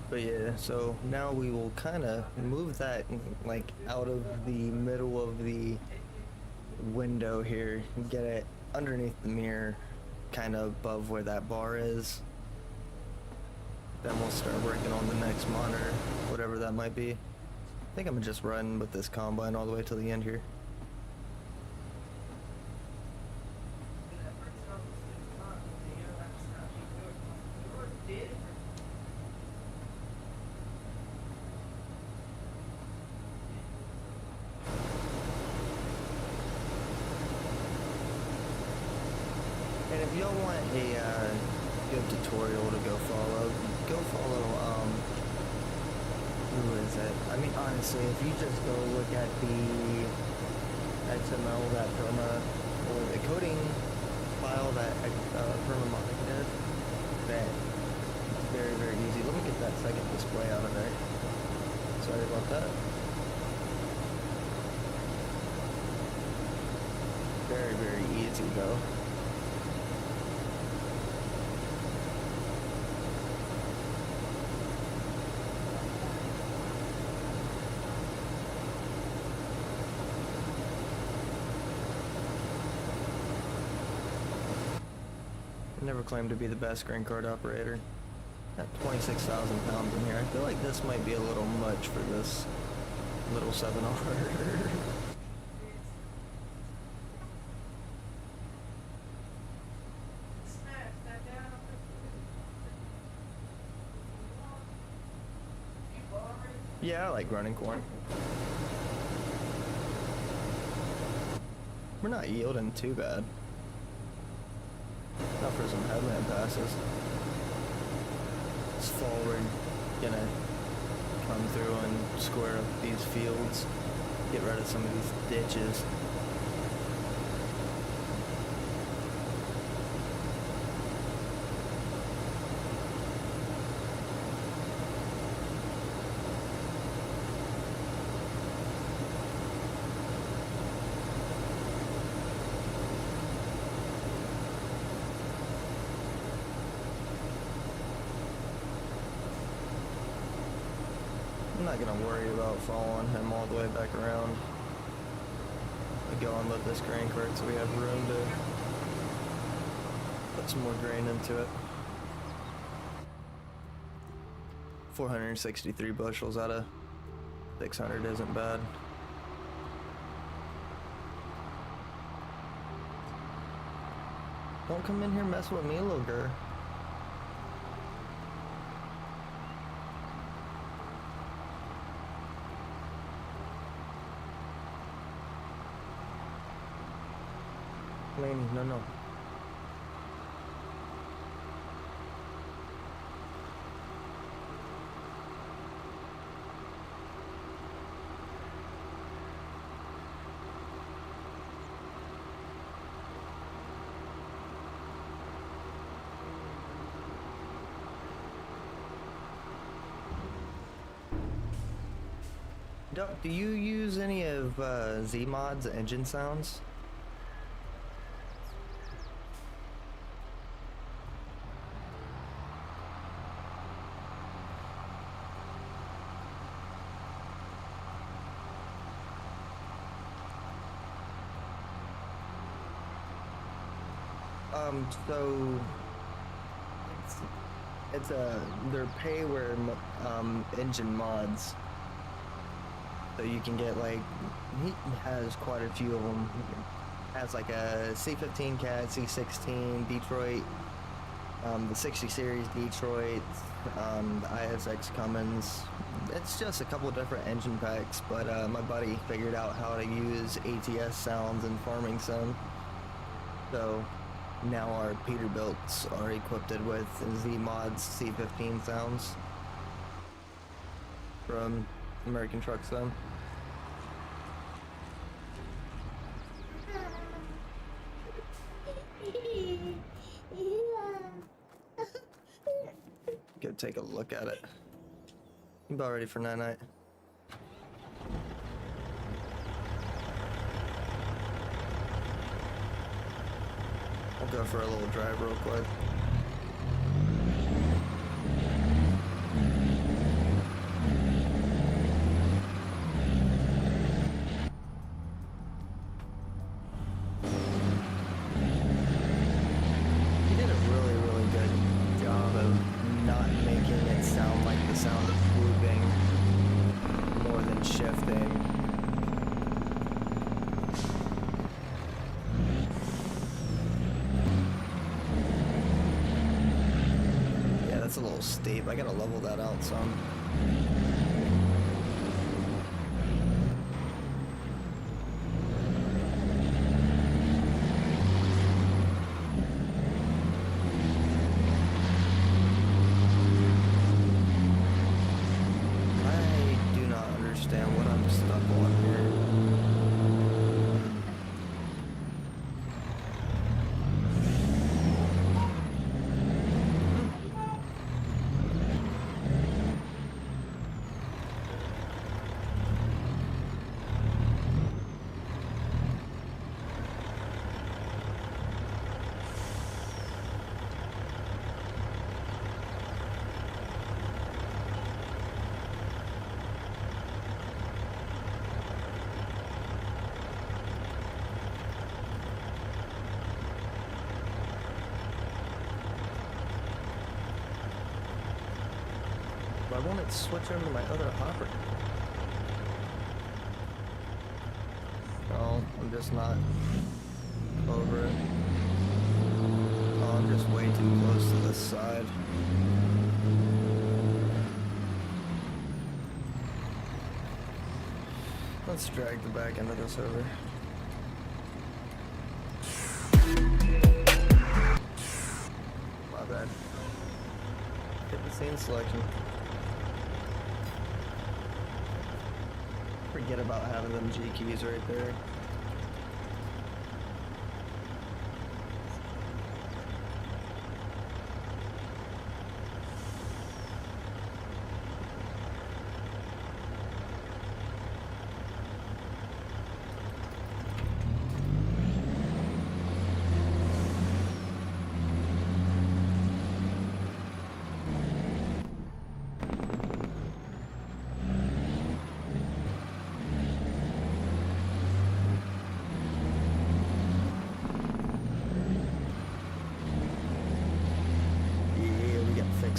But yeah, so now we will kind of move that like out of the middle of the window here, get it underneath the mirror, kind of above where that bar is. Then we'll start working on the next monitor, whatever that might be. I think I'm gonna just run with this combine all the way to the end here. And if y'all want a good tutorial to go follow, who is it? I mean, honestly, if you just go look at the XML that or the coding file that Permamonik did, that it's very, very easy. Let me get that second display out of there. Sorry about that. Very, very easy though. Never claimed to be the best grain cart operator. At 26,000 pounds in here, I feel like this might be a little much for this little 7R. Yeah, I like running corn. We're not yielding too bad. Not for some headland passes. This fall we're gonna come through and square up these fields, get rid of some of these ditches. I'm not gonna worry about following him all the way back around. I go unload this grain cart so we have room to put some more grain into it. 463 bushels out of 600 isn't bad. Don't come in here messing with me, little girl. no. Do you use any of Z-Mod's engine sounds? So it's they're payware engine mods. So you can get like, he has quite a few of them. Has like a C15 Cat, C16 Detroit, the 60 series Detroit, the ISX Cummins. It's just a couple different engine packs, but my buddy figured out how to use ATS sounds in Farming Sim. So now our Peterbilts are equipped with Z-Mod's C15 sounds from American Truck Sim. Go take a look at it. You about ready for night-night? I'll go for a little drive real quick. He did a really, really good job of not making it sound like the sound of looping more than shifting. It's a little steep. I gotta level that out some. I do not understand what I'm stuck on here. Why won't it switch over to my other hopper? Oh, I'm just not over it. Oh, I'm just way too close to this side. Let's drag the back end of this over. My bad. Hit the scene selection. Forget about having them G keys right there.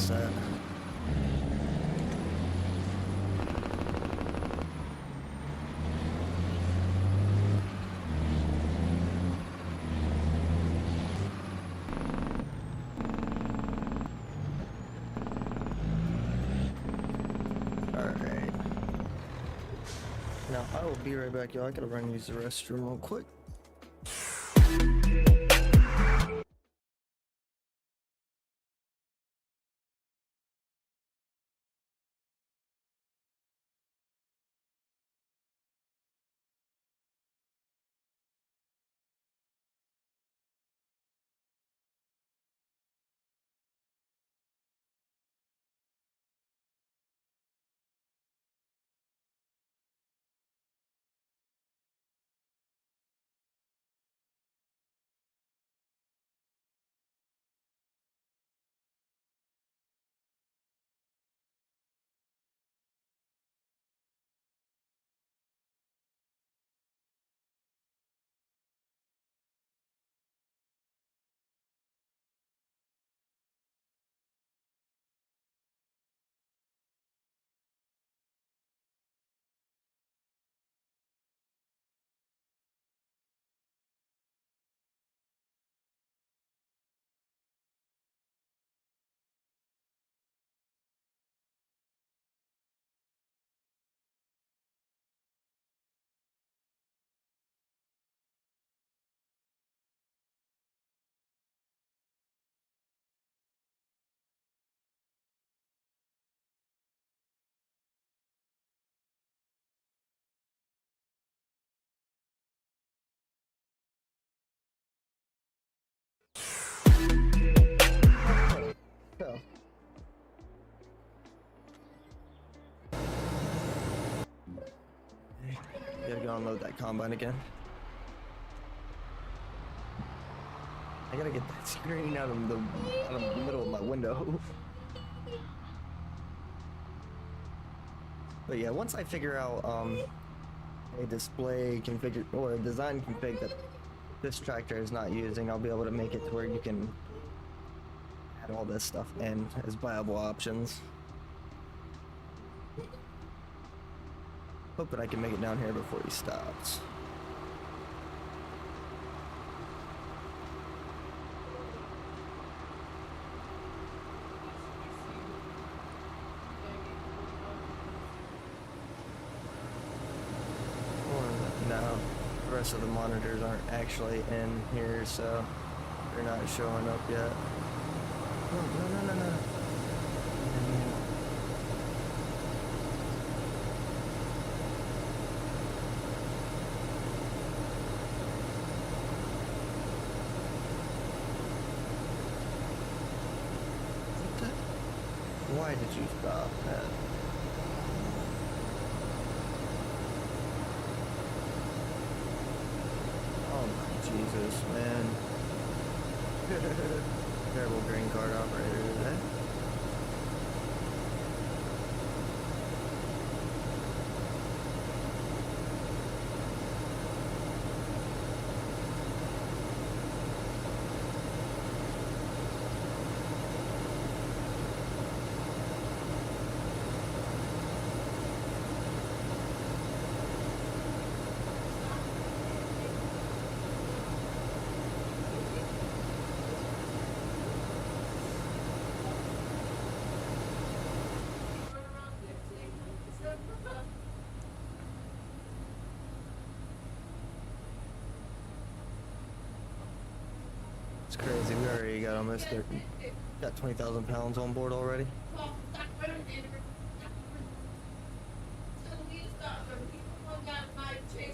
That. Alright. Now I will be right back, y'all. I gotta run use the restroom real quick. So. Gotta go unload that combine again. I gotta get that screen out of the middle of my window. But yeah, once I figure out a display configure or a design config that this tractor is not using, I'll be able to make it to where you can add all this stuff in as viable options. Hoping I can make it down here before he stops. No, the rest of the monitors aren't actually in here, so they're not showing up yet. No. Why did you stop that? Oh my Jesus, man. Terrible green card operator today. It's crazy. We already got almost got 20,000 pounds on board already.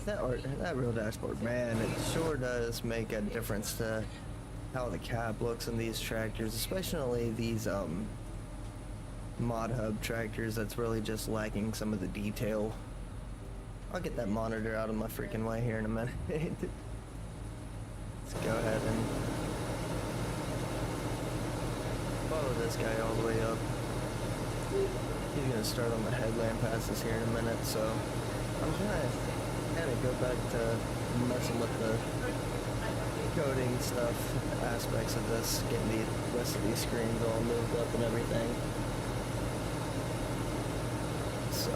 That real dashboard, man, it sure does make a difference to how the cab looks in these tractors, especially these mod hub tractors. That's really just lacking some of the detail. I'll get that monitor out of my freaking way here in a minute. Let's go ahead and follow this guy all the way up. He's gonna start on the headlamp passes here in a minute, so I'm gonna kind of go back to messing with the coding stuff, aspects of this, getting the rest of these screens all moved up and everything. So.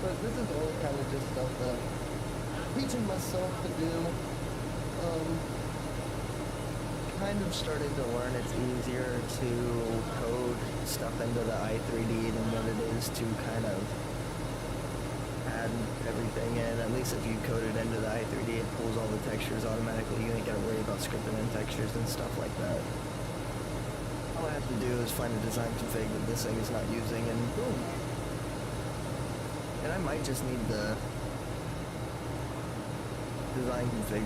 But this is all kind of just stuff that I'm teaching myself to do. Kind of starting to learn it's easier to code stuff into the i3D than what it is to kind of add everything in. At least if you code it into the i3D, it pulls all the textures automatically. You ain't gotta worry about scripting in textures and stuff like that. All I have to do is find a design config that this thing is not using, and boom. And I might just need the design config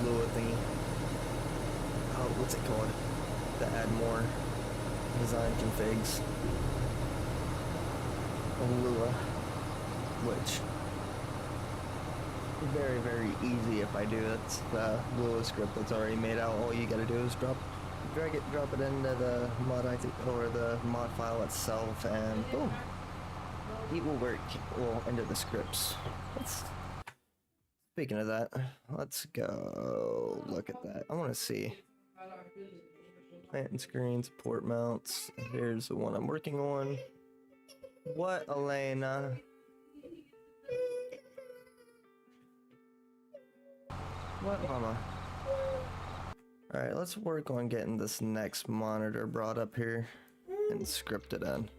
Lua thingy. Oh, what's it called? To add more design configs on Lua, which is very, very easy if I do. It's the Lua script that's already made out. All you gotta do is drop it into the mod or the mod file itself, and boom. It will work well into the scripts. Speaking of that, let's go look at that. I want to see. Plant and screens, port mounts. Here's the one I'm working on. What, Elena? What, mama? Alright, let's work on getting this next monitor brought up here and scripted in.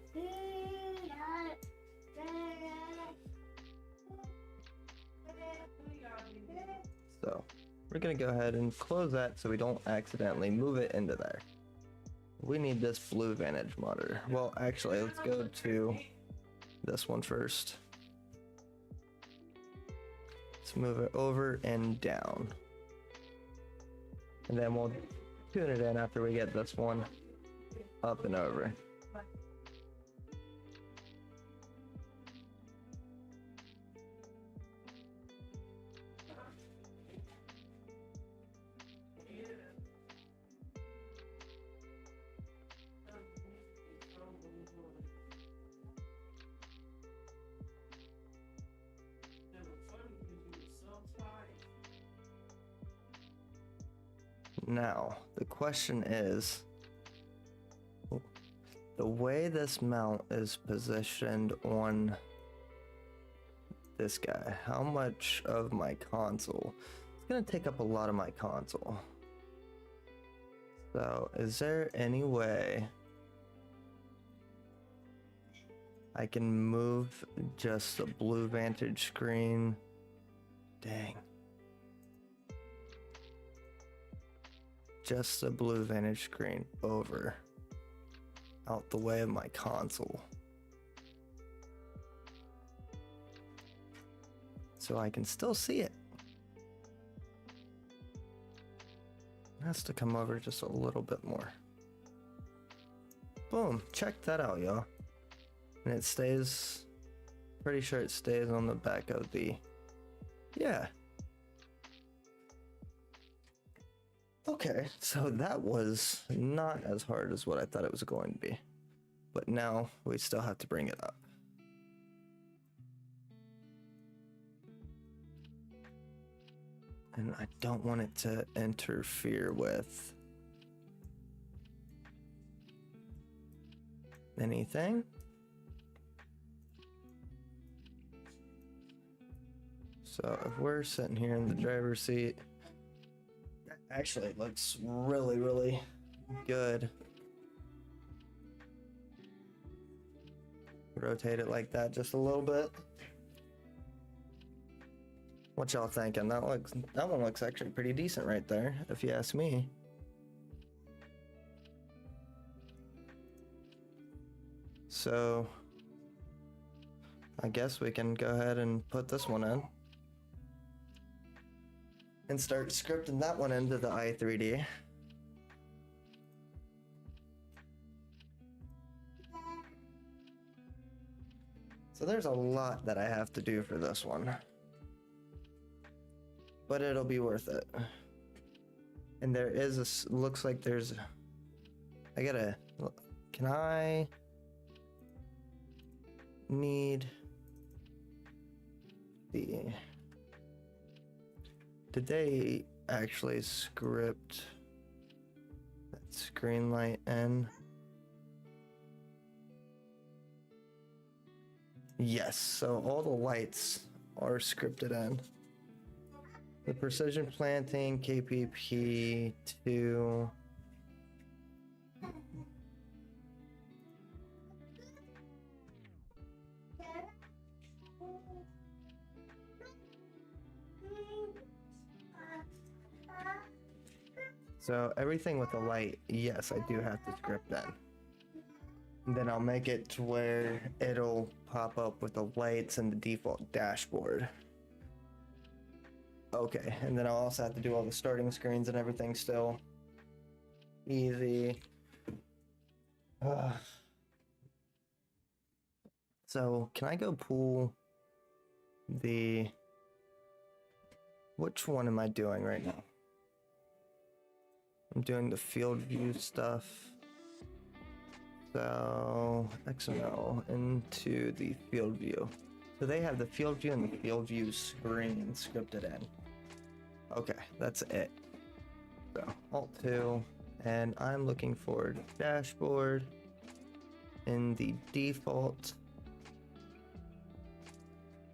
So, we're gonna go ahead and close that so we don't accidentally move it into there. We need this blue vantage monitor. Well, actually, let's go to this one first. Let's move it over and down. And then we'll tune it in after we get this one up and over. Now, the question is, the way this mount is positioned on this guy, how much of my console? It's gonna take up a lot of my console. So, is there any way I can move just the blue vantage screen? Dang. Just the blue vantage screen over out the way of my console so I can still see it. It has to come over just a little bit more. Boom, check that out, y'all. And it stays, pretty sure it stays on the back of the, yeah. Okay, so that was not as hard as what I thought it was going to be. But now we still have to bring it up. And I don't want it to interfere with anything. So if we're sitting here in the driver's seat, actually it looks really, really good. Rotate it like that just a little bit. What y'all thinking? That one looks actually pretty decent right there, if you ask me. So I guess we can go ahead and put this one in and start scripting that one into the i3D. So there's a lot that I have to do for this one, but it'll be worth it. And there is a, looks like there's, I gotta, can I need the, did they actually script that screen light in? Yes, so all the lights are scripted in. The precision planting, KPP 2. So everything with the light, yes, I do have to script in. And then I'll make it to where it'll pop up with the lights and the default dashboard. Okay, and then I'll also have to do all the starting screens and everything still. Easy. So can I go pull the, which one am I doing right now? I'm doing the field view stuff. So XML into the field view. So they have the field view and the field view screen scripted in. Okay, that's it. So Alt-2, and I'm looking for dashboard in the default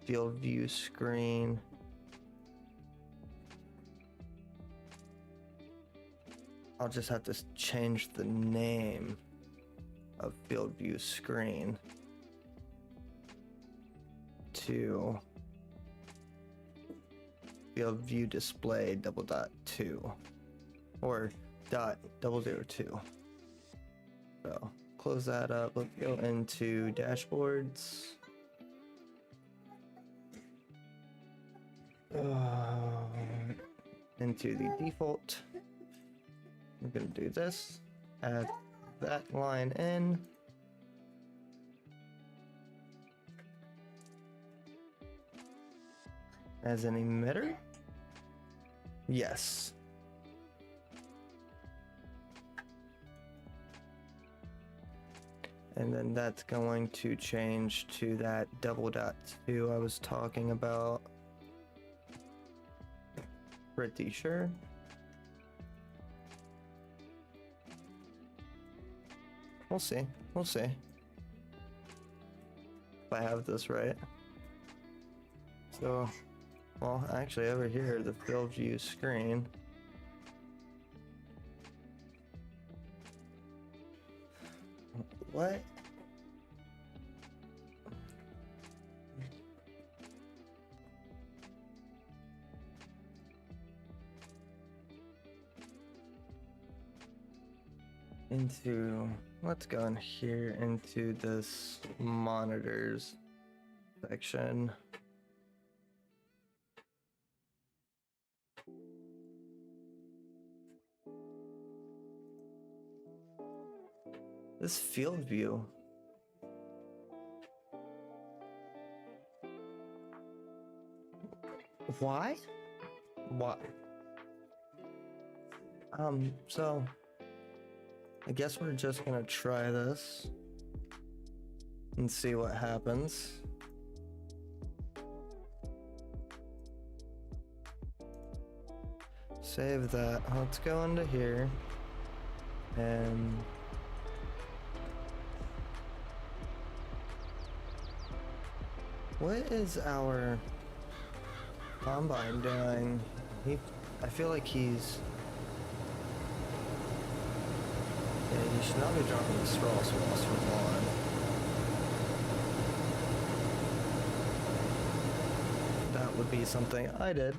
field view screen. I'll just have to change the name of field view screen to field view display double dot 2 or dot 002. So close that up. Let's go into dashboards. Into the default. I'm gonna do this. Add that line in. As an emitter? Yes. And then that's going to change to that double dot 2 I was talking about. Pretty sure. We'll see. We'll see. If I have this right. So, well, actually over here, the field view screen. What? Let's go in here into this monitors section. This field view. Why? Why? So I guess we're just gonna try this and see what happens. Save that. Let's go into here and what is our combine doing? I feel like he's... Yeah, he should not be dropping the straw swaths for one. That would be something I did.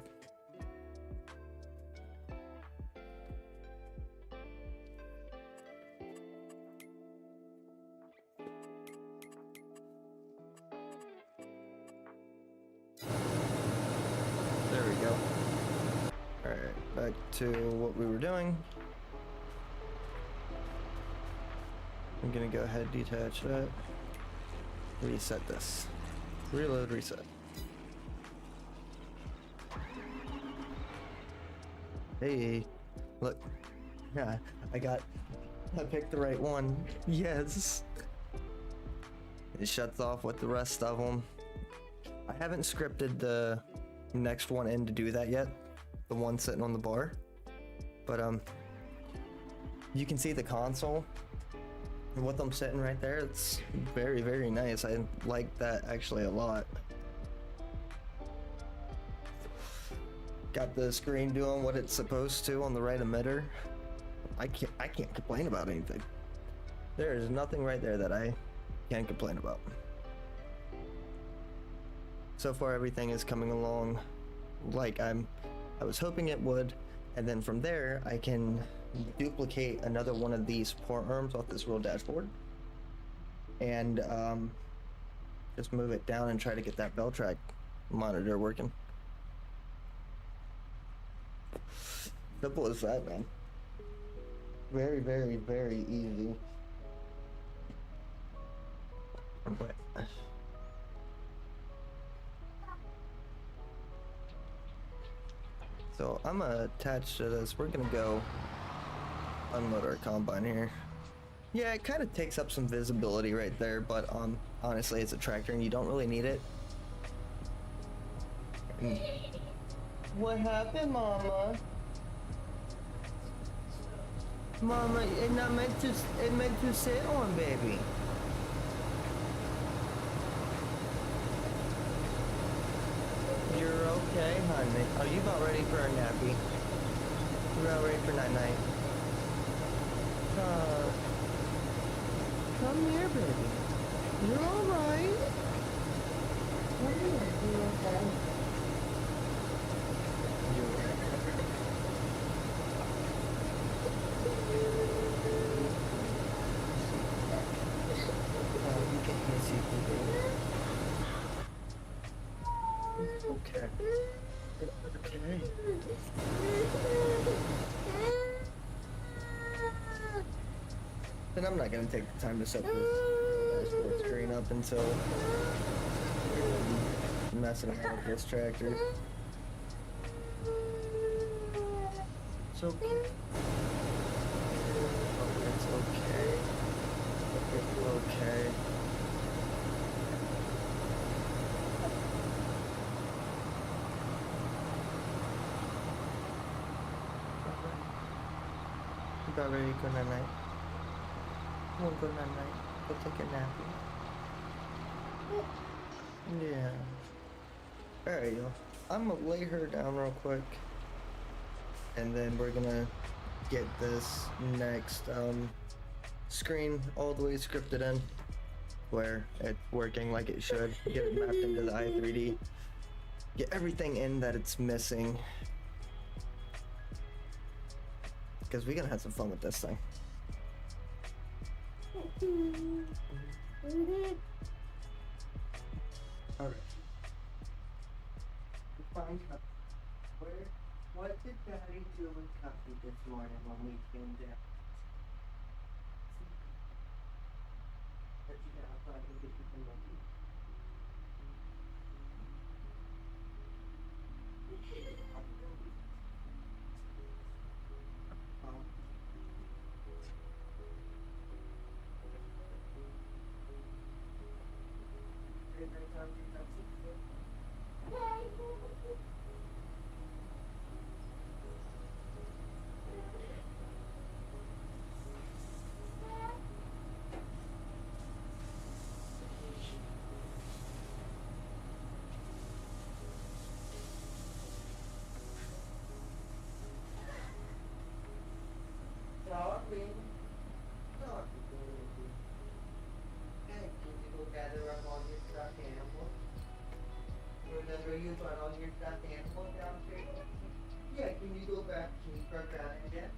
There we go. Alright, back to what we were doing. I'm gonna go ahead, detach that, reset this, reload, reset. Hey, look, yeah, I picked the right one. Yes. It shuts off with the rest of them. I haven't scripted the next one in to do that yet, the one sitting on the bar, but you can see the console. With them sitting right there, it's very, very nice. I like that actually a lot. Got the screen doing what it's supposed to on the right emitter. I can't complain about anything. There is nothing right there that I can complain about. So far everything is coming along like I was hoping it would, and then from there I can duplicate another one of these port arms off this real dashboard and just move it down and try to get that bell track monitor working. Simple as that, man. Very, very, very easy. But so I'm attached to this. We're gonna go unload our combine here. Yeah, it kind of takes up some visibility right there, but honestly, it's a tractor and you don't really need it. What happened, Mama? Mama, it meant to sit on, baby. You're okay, honey. Are you about ready for a nappy? You about ready for night-night? Come here, baby. You're alright. And I'm not gonna take the time to set this dashboard screen up until I'm messing around with this tractor. It's okay. Oh, it's okay. It's okay. You about ready to go night night? We'll go night night. Go take a nap. Yeah. Alright, y'all. I'm gonna lay her down real quick. And then we're gonna get this next screen all the way scripted in where it's working like it should. Get it mapped into the i3D. Get everything in that it's missing. Because we're gonna have some fun with this thing. Alright. Fine. What did Daddy do with Cuffy this morning when we came down? Let you down so I can get you some money. Sorry. Hey, can you go gather up all your stuffed animals? Remember you brought all your stuffed animals downstairs? Yeah, can you go back? Can you start that again?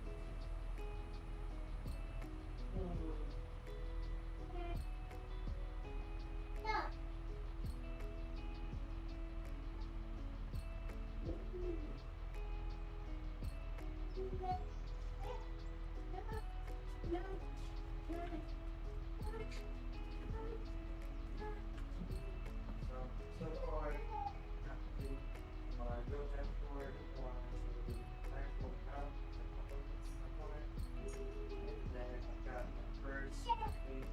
So far, my real dashboard was actual count, and then I've got my first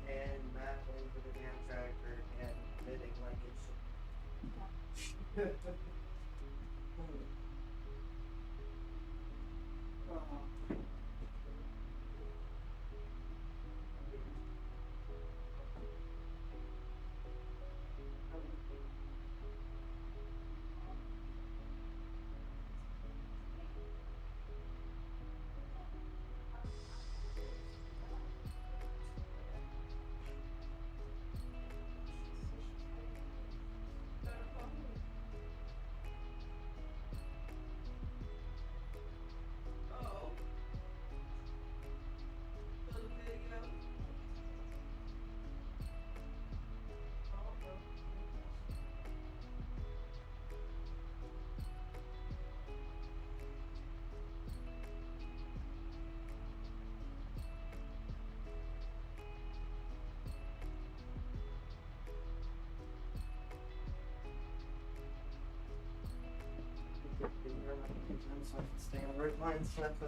and map over the damn tractor and bidding like it should.
Oh. So the video. Oh, no.
So I can stay on the right line, so that's a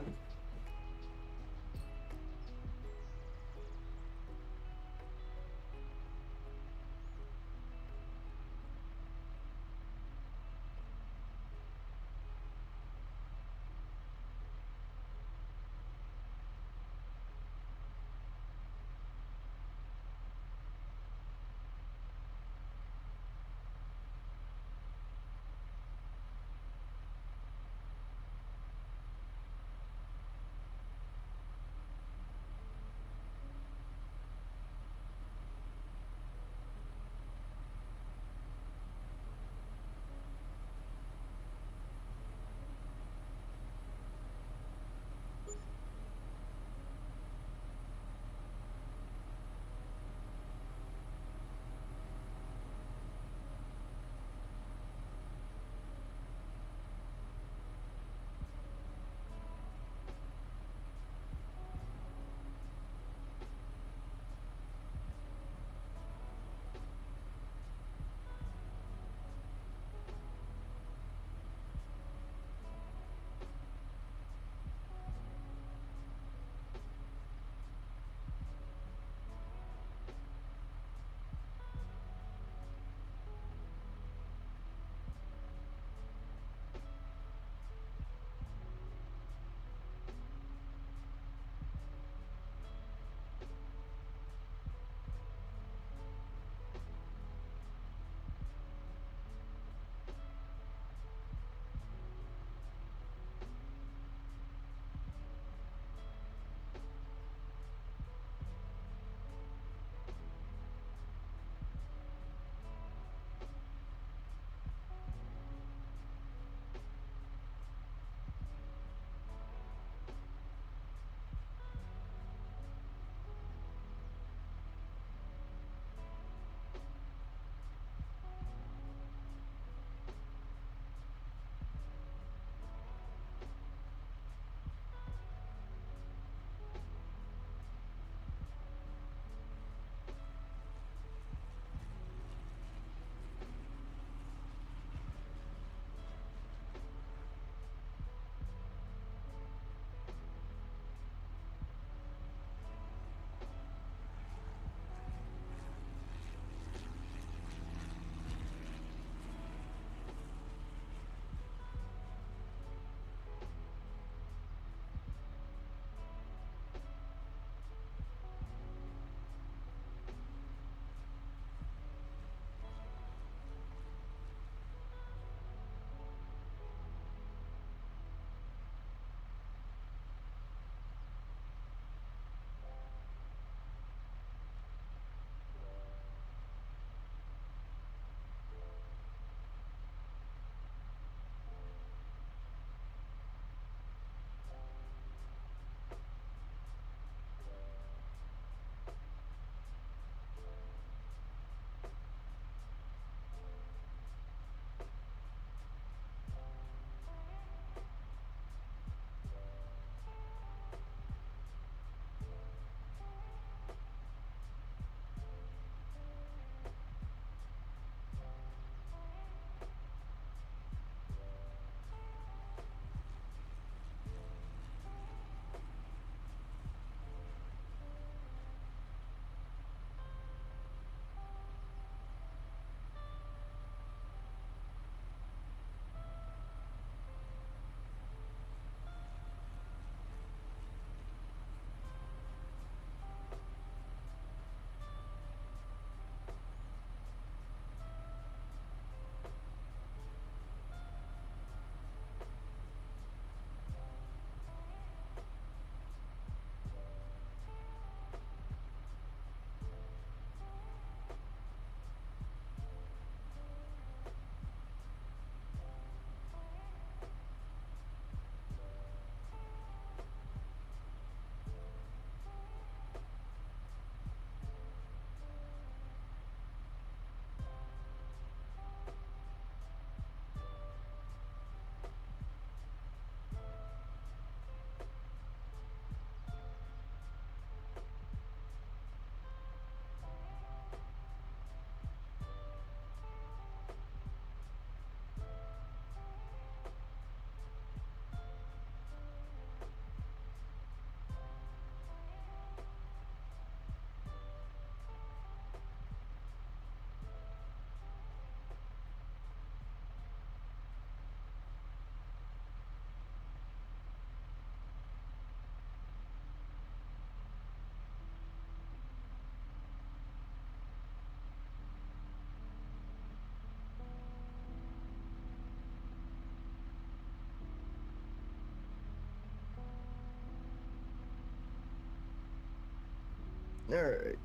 Alright.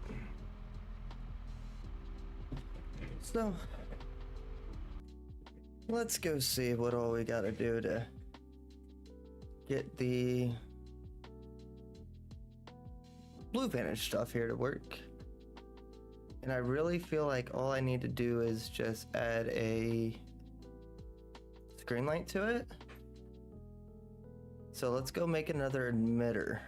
So, let's go see what all we gotta do to get the Blue Vantage stuff here to work. And I really feel like all I need to do is just add a screen light to it. So let's go make another emitter.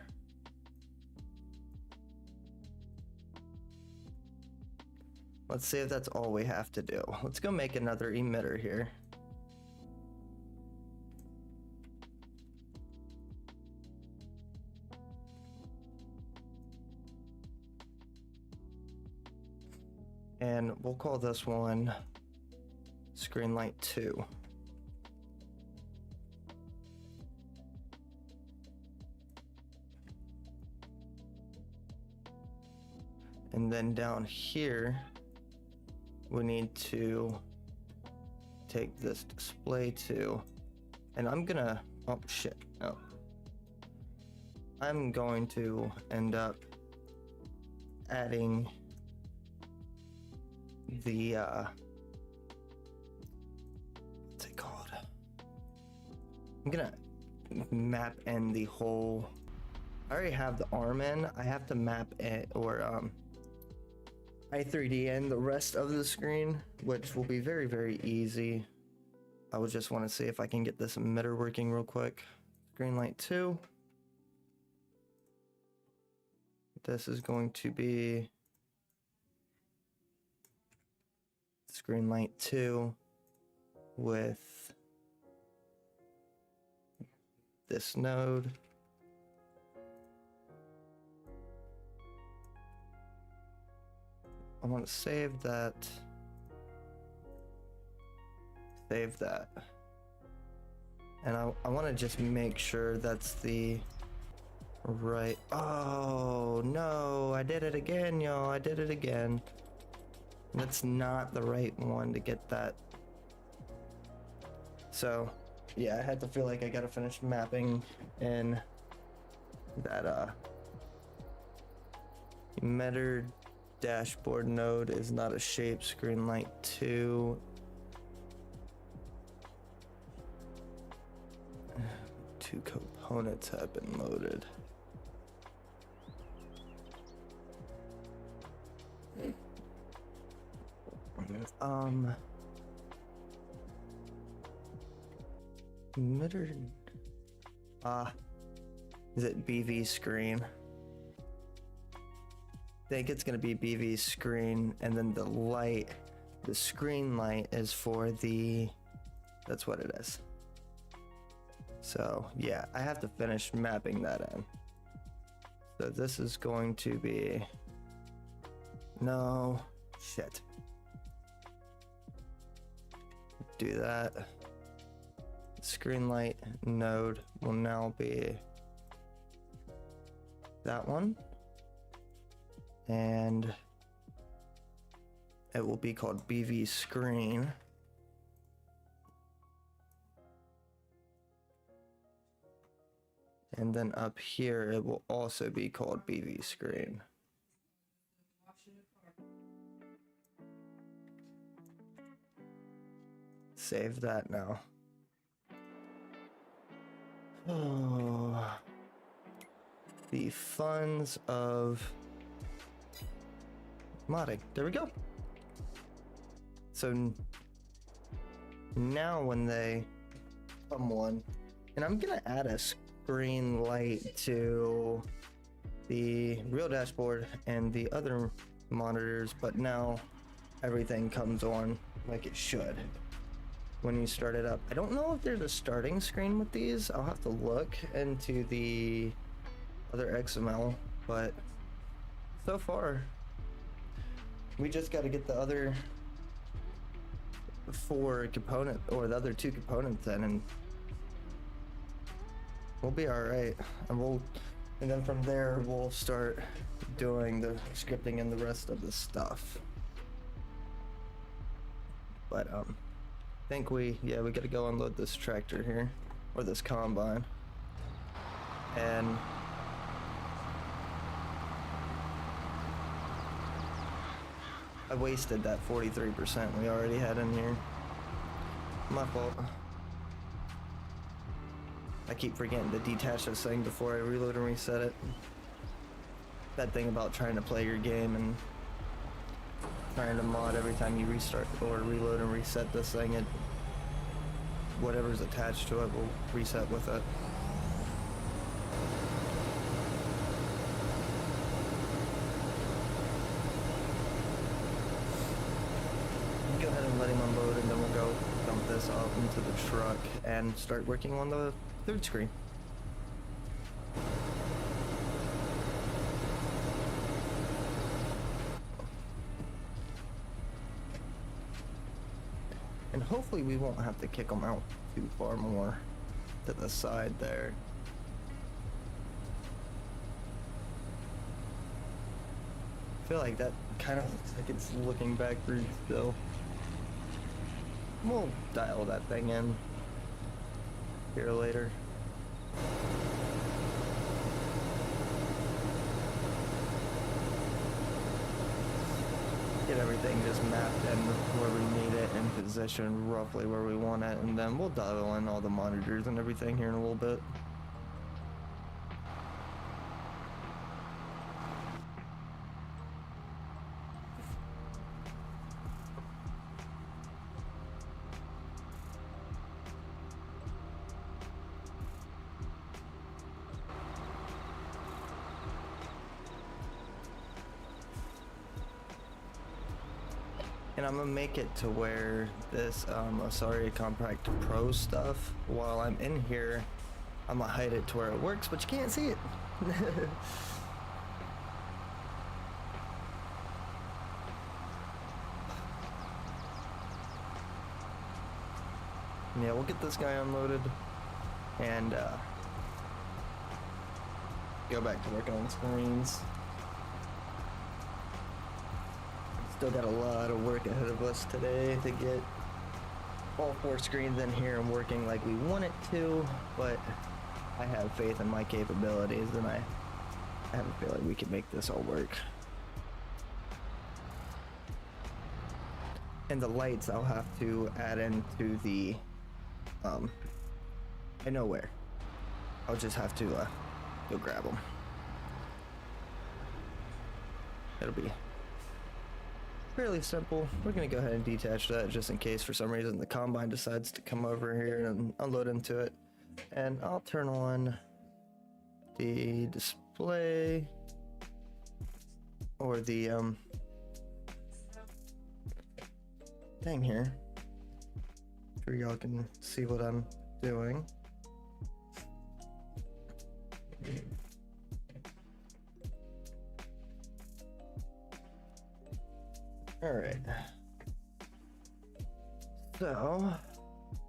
Let's see if that's all we have to do. Let's go make another emitter here. And we'll call this one screen light 2. And then down here, we need to take this display to, and I'm gonna, oh shit, no. I'm going to end up adding the, what's it called? I'm gonna map in the whole, I already have the arm in, I have to map it, or I 3D in the rest of the screen, which will be very, very easy. I would just want to see if I can get this emitter working real quick. Screen light 2. This is going to be screen light 2 with this node. I want to save that. Save that. And I want to just make sure that's the right. Oh no, I did it again, y'all. I did it again. That's not the right one to get that. So yeah, I had to feel like I gotta finish mapping in that emitter dashboard node is not a shape. Screen light 2. Two components have been loaded. Emitter. Is it BV screen? I think it's gonna be BV screen, and then the light, the screen light is for the, that's what it is. So yeah, I have to finish mapping that in. So this is going to be, no, shit. Do that. Screen light node will now be that one. And it will be called BV screen. And then up here, it will also be called BV screen. Save that now. Oh, the funds of modding. There we go. So now when they come on, and I'm gonna add a screen light to the real dashboard and the other monitors, but now everything comes on like it should when you start it up. I don't know if there's a starting screen with these. I'll have to look into the other XML, but so far we just got to get the other 4 component, or the other 2 components in, and we'll be all right. And then from there we'll start doing the scripting and the rest of the stuff. But I think we got to go unload this tractor here, or this combine, and I wasted that 43% we already had in here. My fault. I keep forgetting to detach this thing before I reload and reset it. That thing about trying to play your game and trying to mod every time you restart or reload and reset this thing, it whatever's attached to it will reset with it. Go ahead and let him unload, and then we'll go dump this off into the truck and start working on the third screen. And hopefully we won't have to kick them out too far more to the side there. I feel like that kind of looks like it's looking backwards still. We'll dial that thing in here later. Get everything just mapped in where we need it and positioned roughly where we want it, and then we'll dial in all the monitors and everything here in a little bit. And I'm gonna make it to where this Asari Compact Pro stuff, while I'm in here, I'm gonna hide it to where it works, but you can't see it. Yeah, we'll get this guy unloaded and go back to working on screens. Still got a lot of work ahead of us today to get all 4 screens in here and working like we want it to, but I have faith in my capabilities, and I have a feeling we can make this all work. And the lights I'll have to add into the I know where. I'll just have to go grab them. It'll be fairly simple. We're gonna go ahead and detach that just in case for some reason the combine decides to come over here and unload into it. And I'll turn on the display or the thing here. Sure y'all can see what I'm doing. All right. So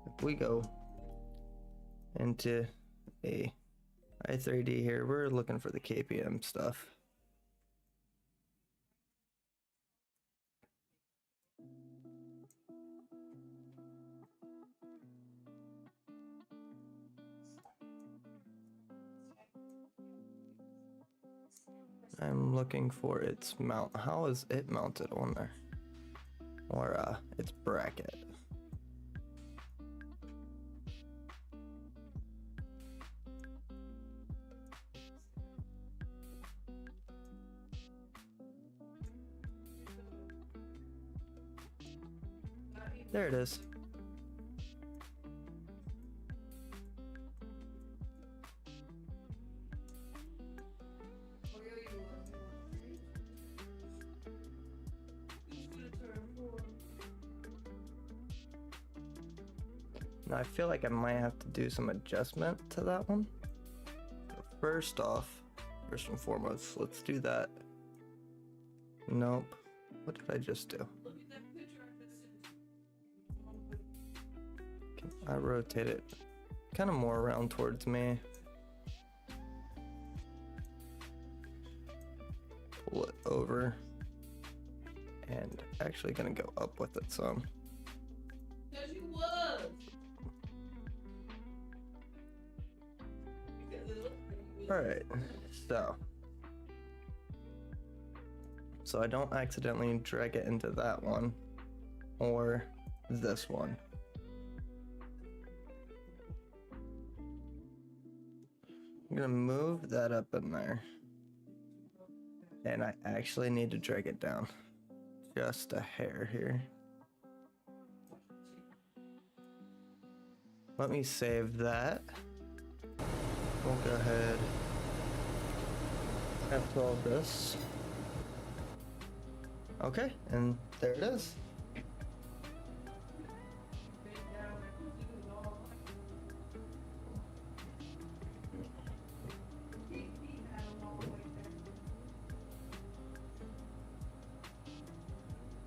if we go into a i3D here, we're looking for the KPM stuff. I'm looking for its mount. How is it mounted on there? Or its bracket. There it is. Now I feel like I might have to do some adjustment to that one. First off, first and foremost, let's do that. Nope. What did I just do? Can I rotate it kind of more around towards me? Pull it over. And actually gonna go up with it some. Alright, so so I don't accidentally drag it into that one or this one. I'm gonna move that up in there. And I actually need to drag it down just a hair here. Let me save that. We'll go ahead after all this. Okay, and there it is.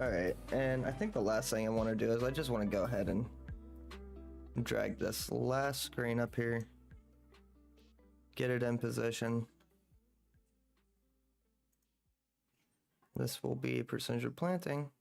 Alright, and I think the last thing I want to do is I just want to go ahead and drag this last screen up here. Get it in position. This will be precision planting.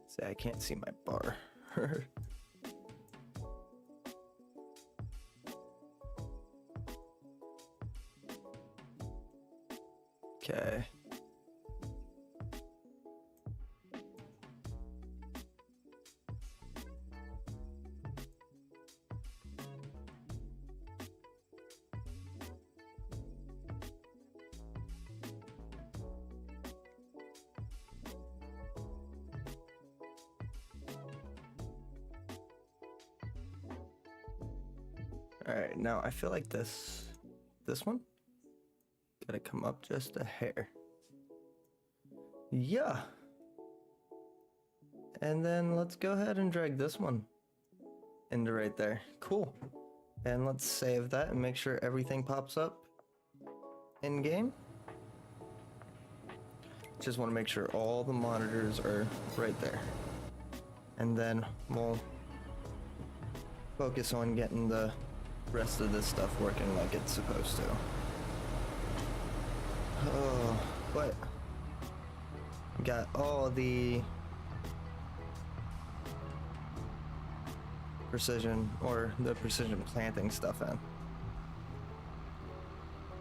See, I can't see my bar. Okay. All right, now I feel like this one gotta come up just a hair. Yeah. And then let's go ahead and drag this one into right there. Cool. And let's save that and make sure everything pops up in game. Just want to make sure all the monitors are right there. And then we'll focus on getting the rest of this stuff working like it's supposed to. Oh, but got all the precision or the precision planting stuff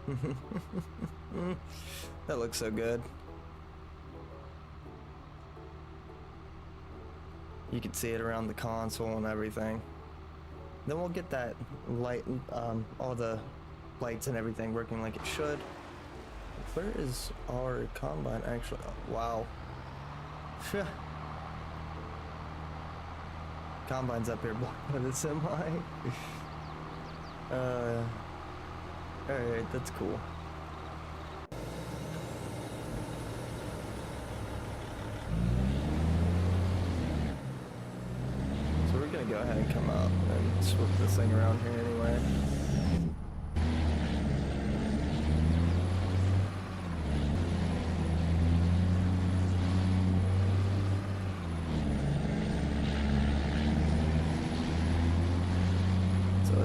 in. That looks so good. You can see it around the console and everything. Then we'll get that light, all the lights and everything working like it should. Where is our combine actually? Oh, wow. Combine's up here blocked by the semi. Alright, that's cool. So we're gonna go ahead and come out and swap this thing around here anyway.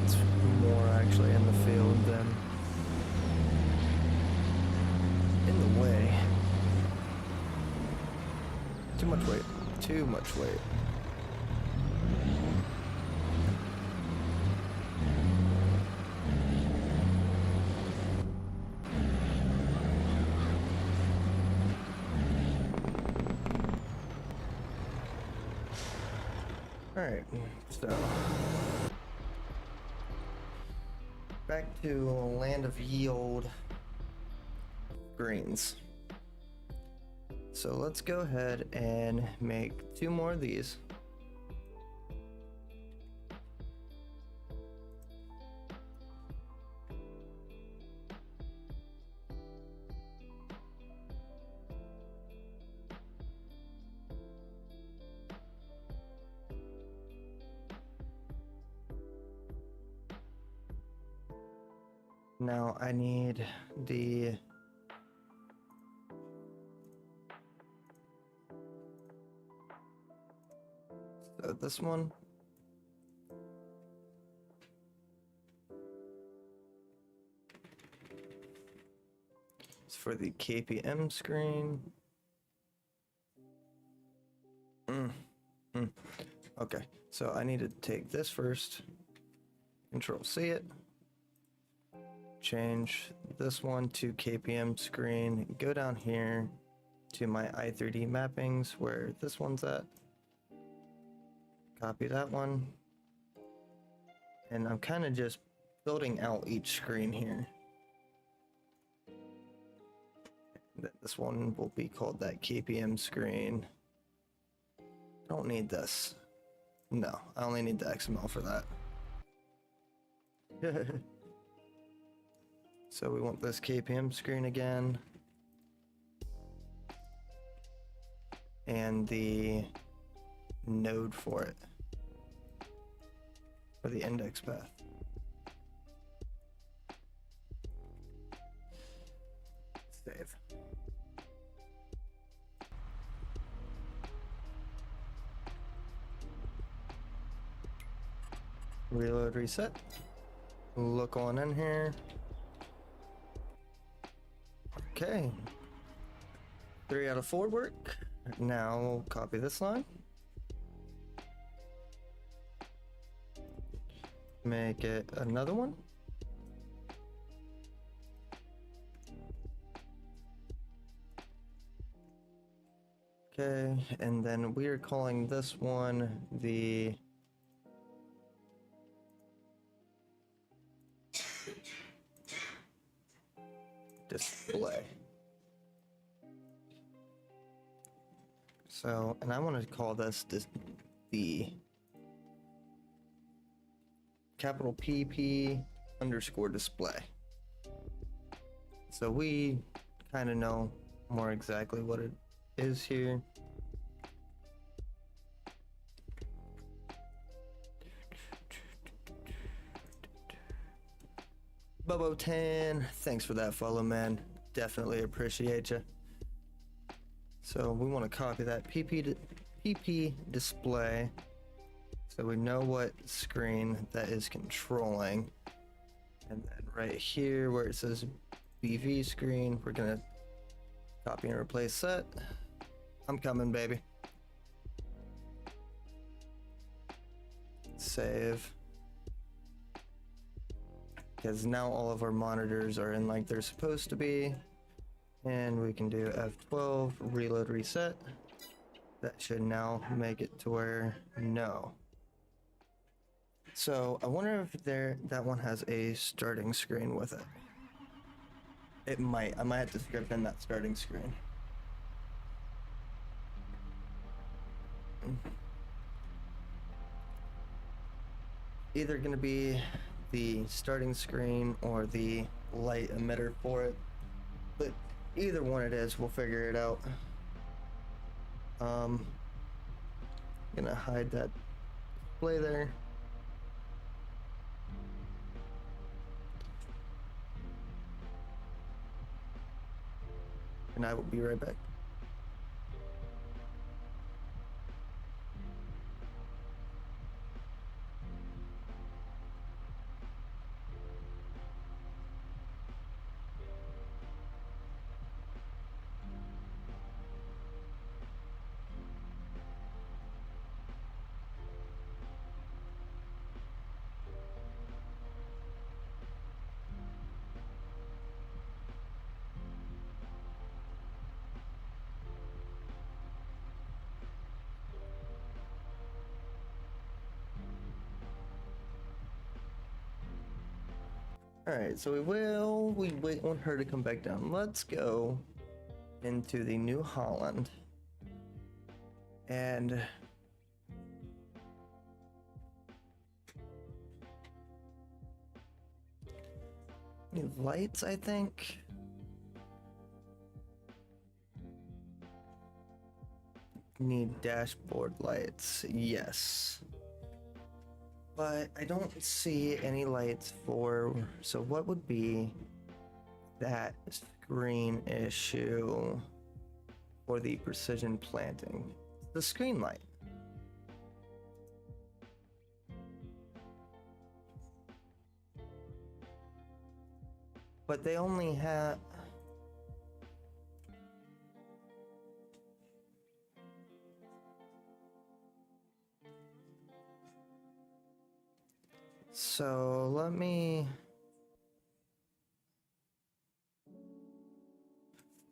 It's more actually in the field than in the way. Too much weight. Too much weight. Alright, so back to land of yield greens. So let's go ahead and make 2 more of these. Now I need the so this one. It's for the KPM screen. Okay, so I need to take this first. Control C it. Change this one to KPM screen. Go down here to my i3D mappings where this one's at. Copy that one. And I'm kind of just building out each screen here. This one will be called that KPM screen. I don't need this. No, I only need the XML for that. So we want this KPM screen again. And the node for it. For the index path. Save. Reload, reset. Look on in here. Okay. 3 out of 4 work. Now copy this line. Make it another one. Okay, and then we are calling this one the display. So, and I want to call this the capital PP underscore display. So we kind of know more exactly what it is here. Bobo10, thanks for that follow, man. Definitely appreciate you. So we want to copy that PP display so we know what screen that is controlling. And then right here where it says BV screen, we're gonna copy and replace set. I'm coming, baby. Save. Because now all of our monitors are in like they're supposed to be. And we can do F12, reload, reset. That should now make it to where no. So I wonder if that one has a starting screen with it. It might. I might have to script in that starting screen. Either going to be the starting screen or the light emitter for it, but either one it is, we'll figure it out. Gonna hide that display there. And I will be right back. Alright, so we wait on her to come back down. Let's go into the New Holland. And need lights, I think. Need dashboard lights, yes. But I don't see any lights for, so what would be that screen issue for the precision planting? The screen light. But they only have... So let me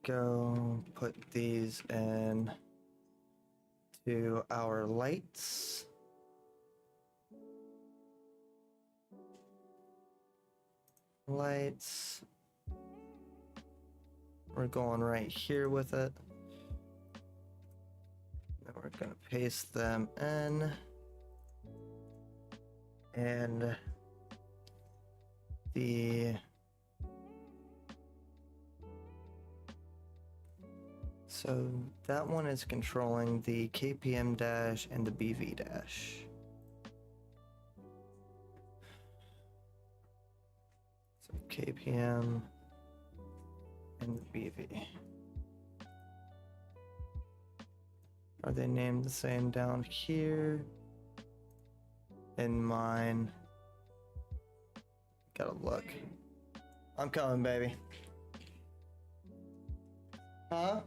go put these in to our lights. Lights. We're going right here with it. Then we're gonna paste them in. And so that one is controlling the KPM dash and the BV dash. So KPM and the BV. Are they named the same down here? In mine. Gotta look. I'm coming, baby. Huh?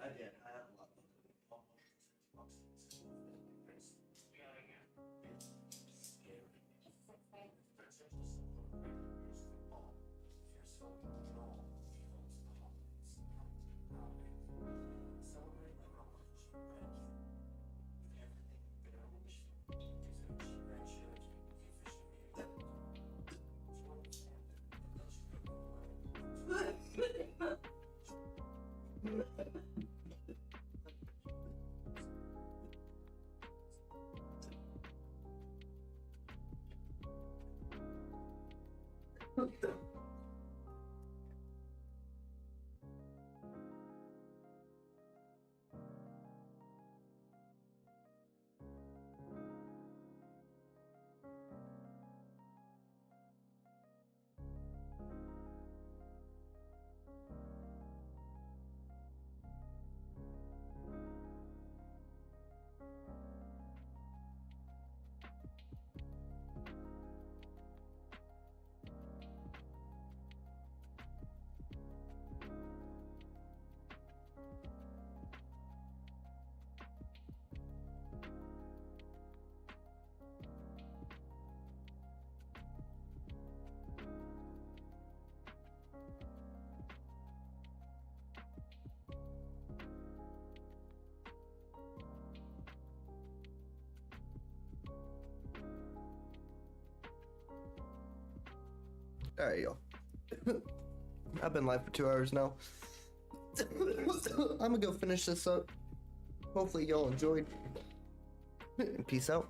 I did. I have a lot of Alright, y'all. I've been live for 2 hours now. I'm gonna go finish this up. Hopefully y'all enjoyed. Peace out.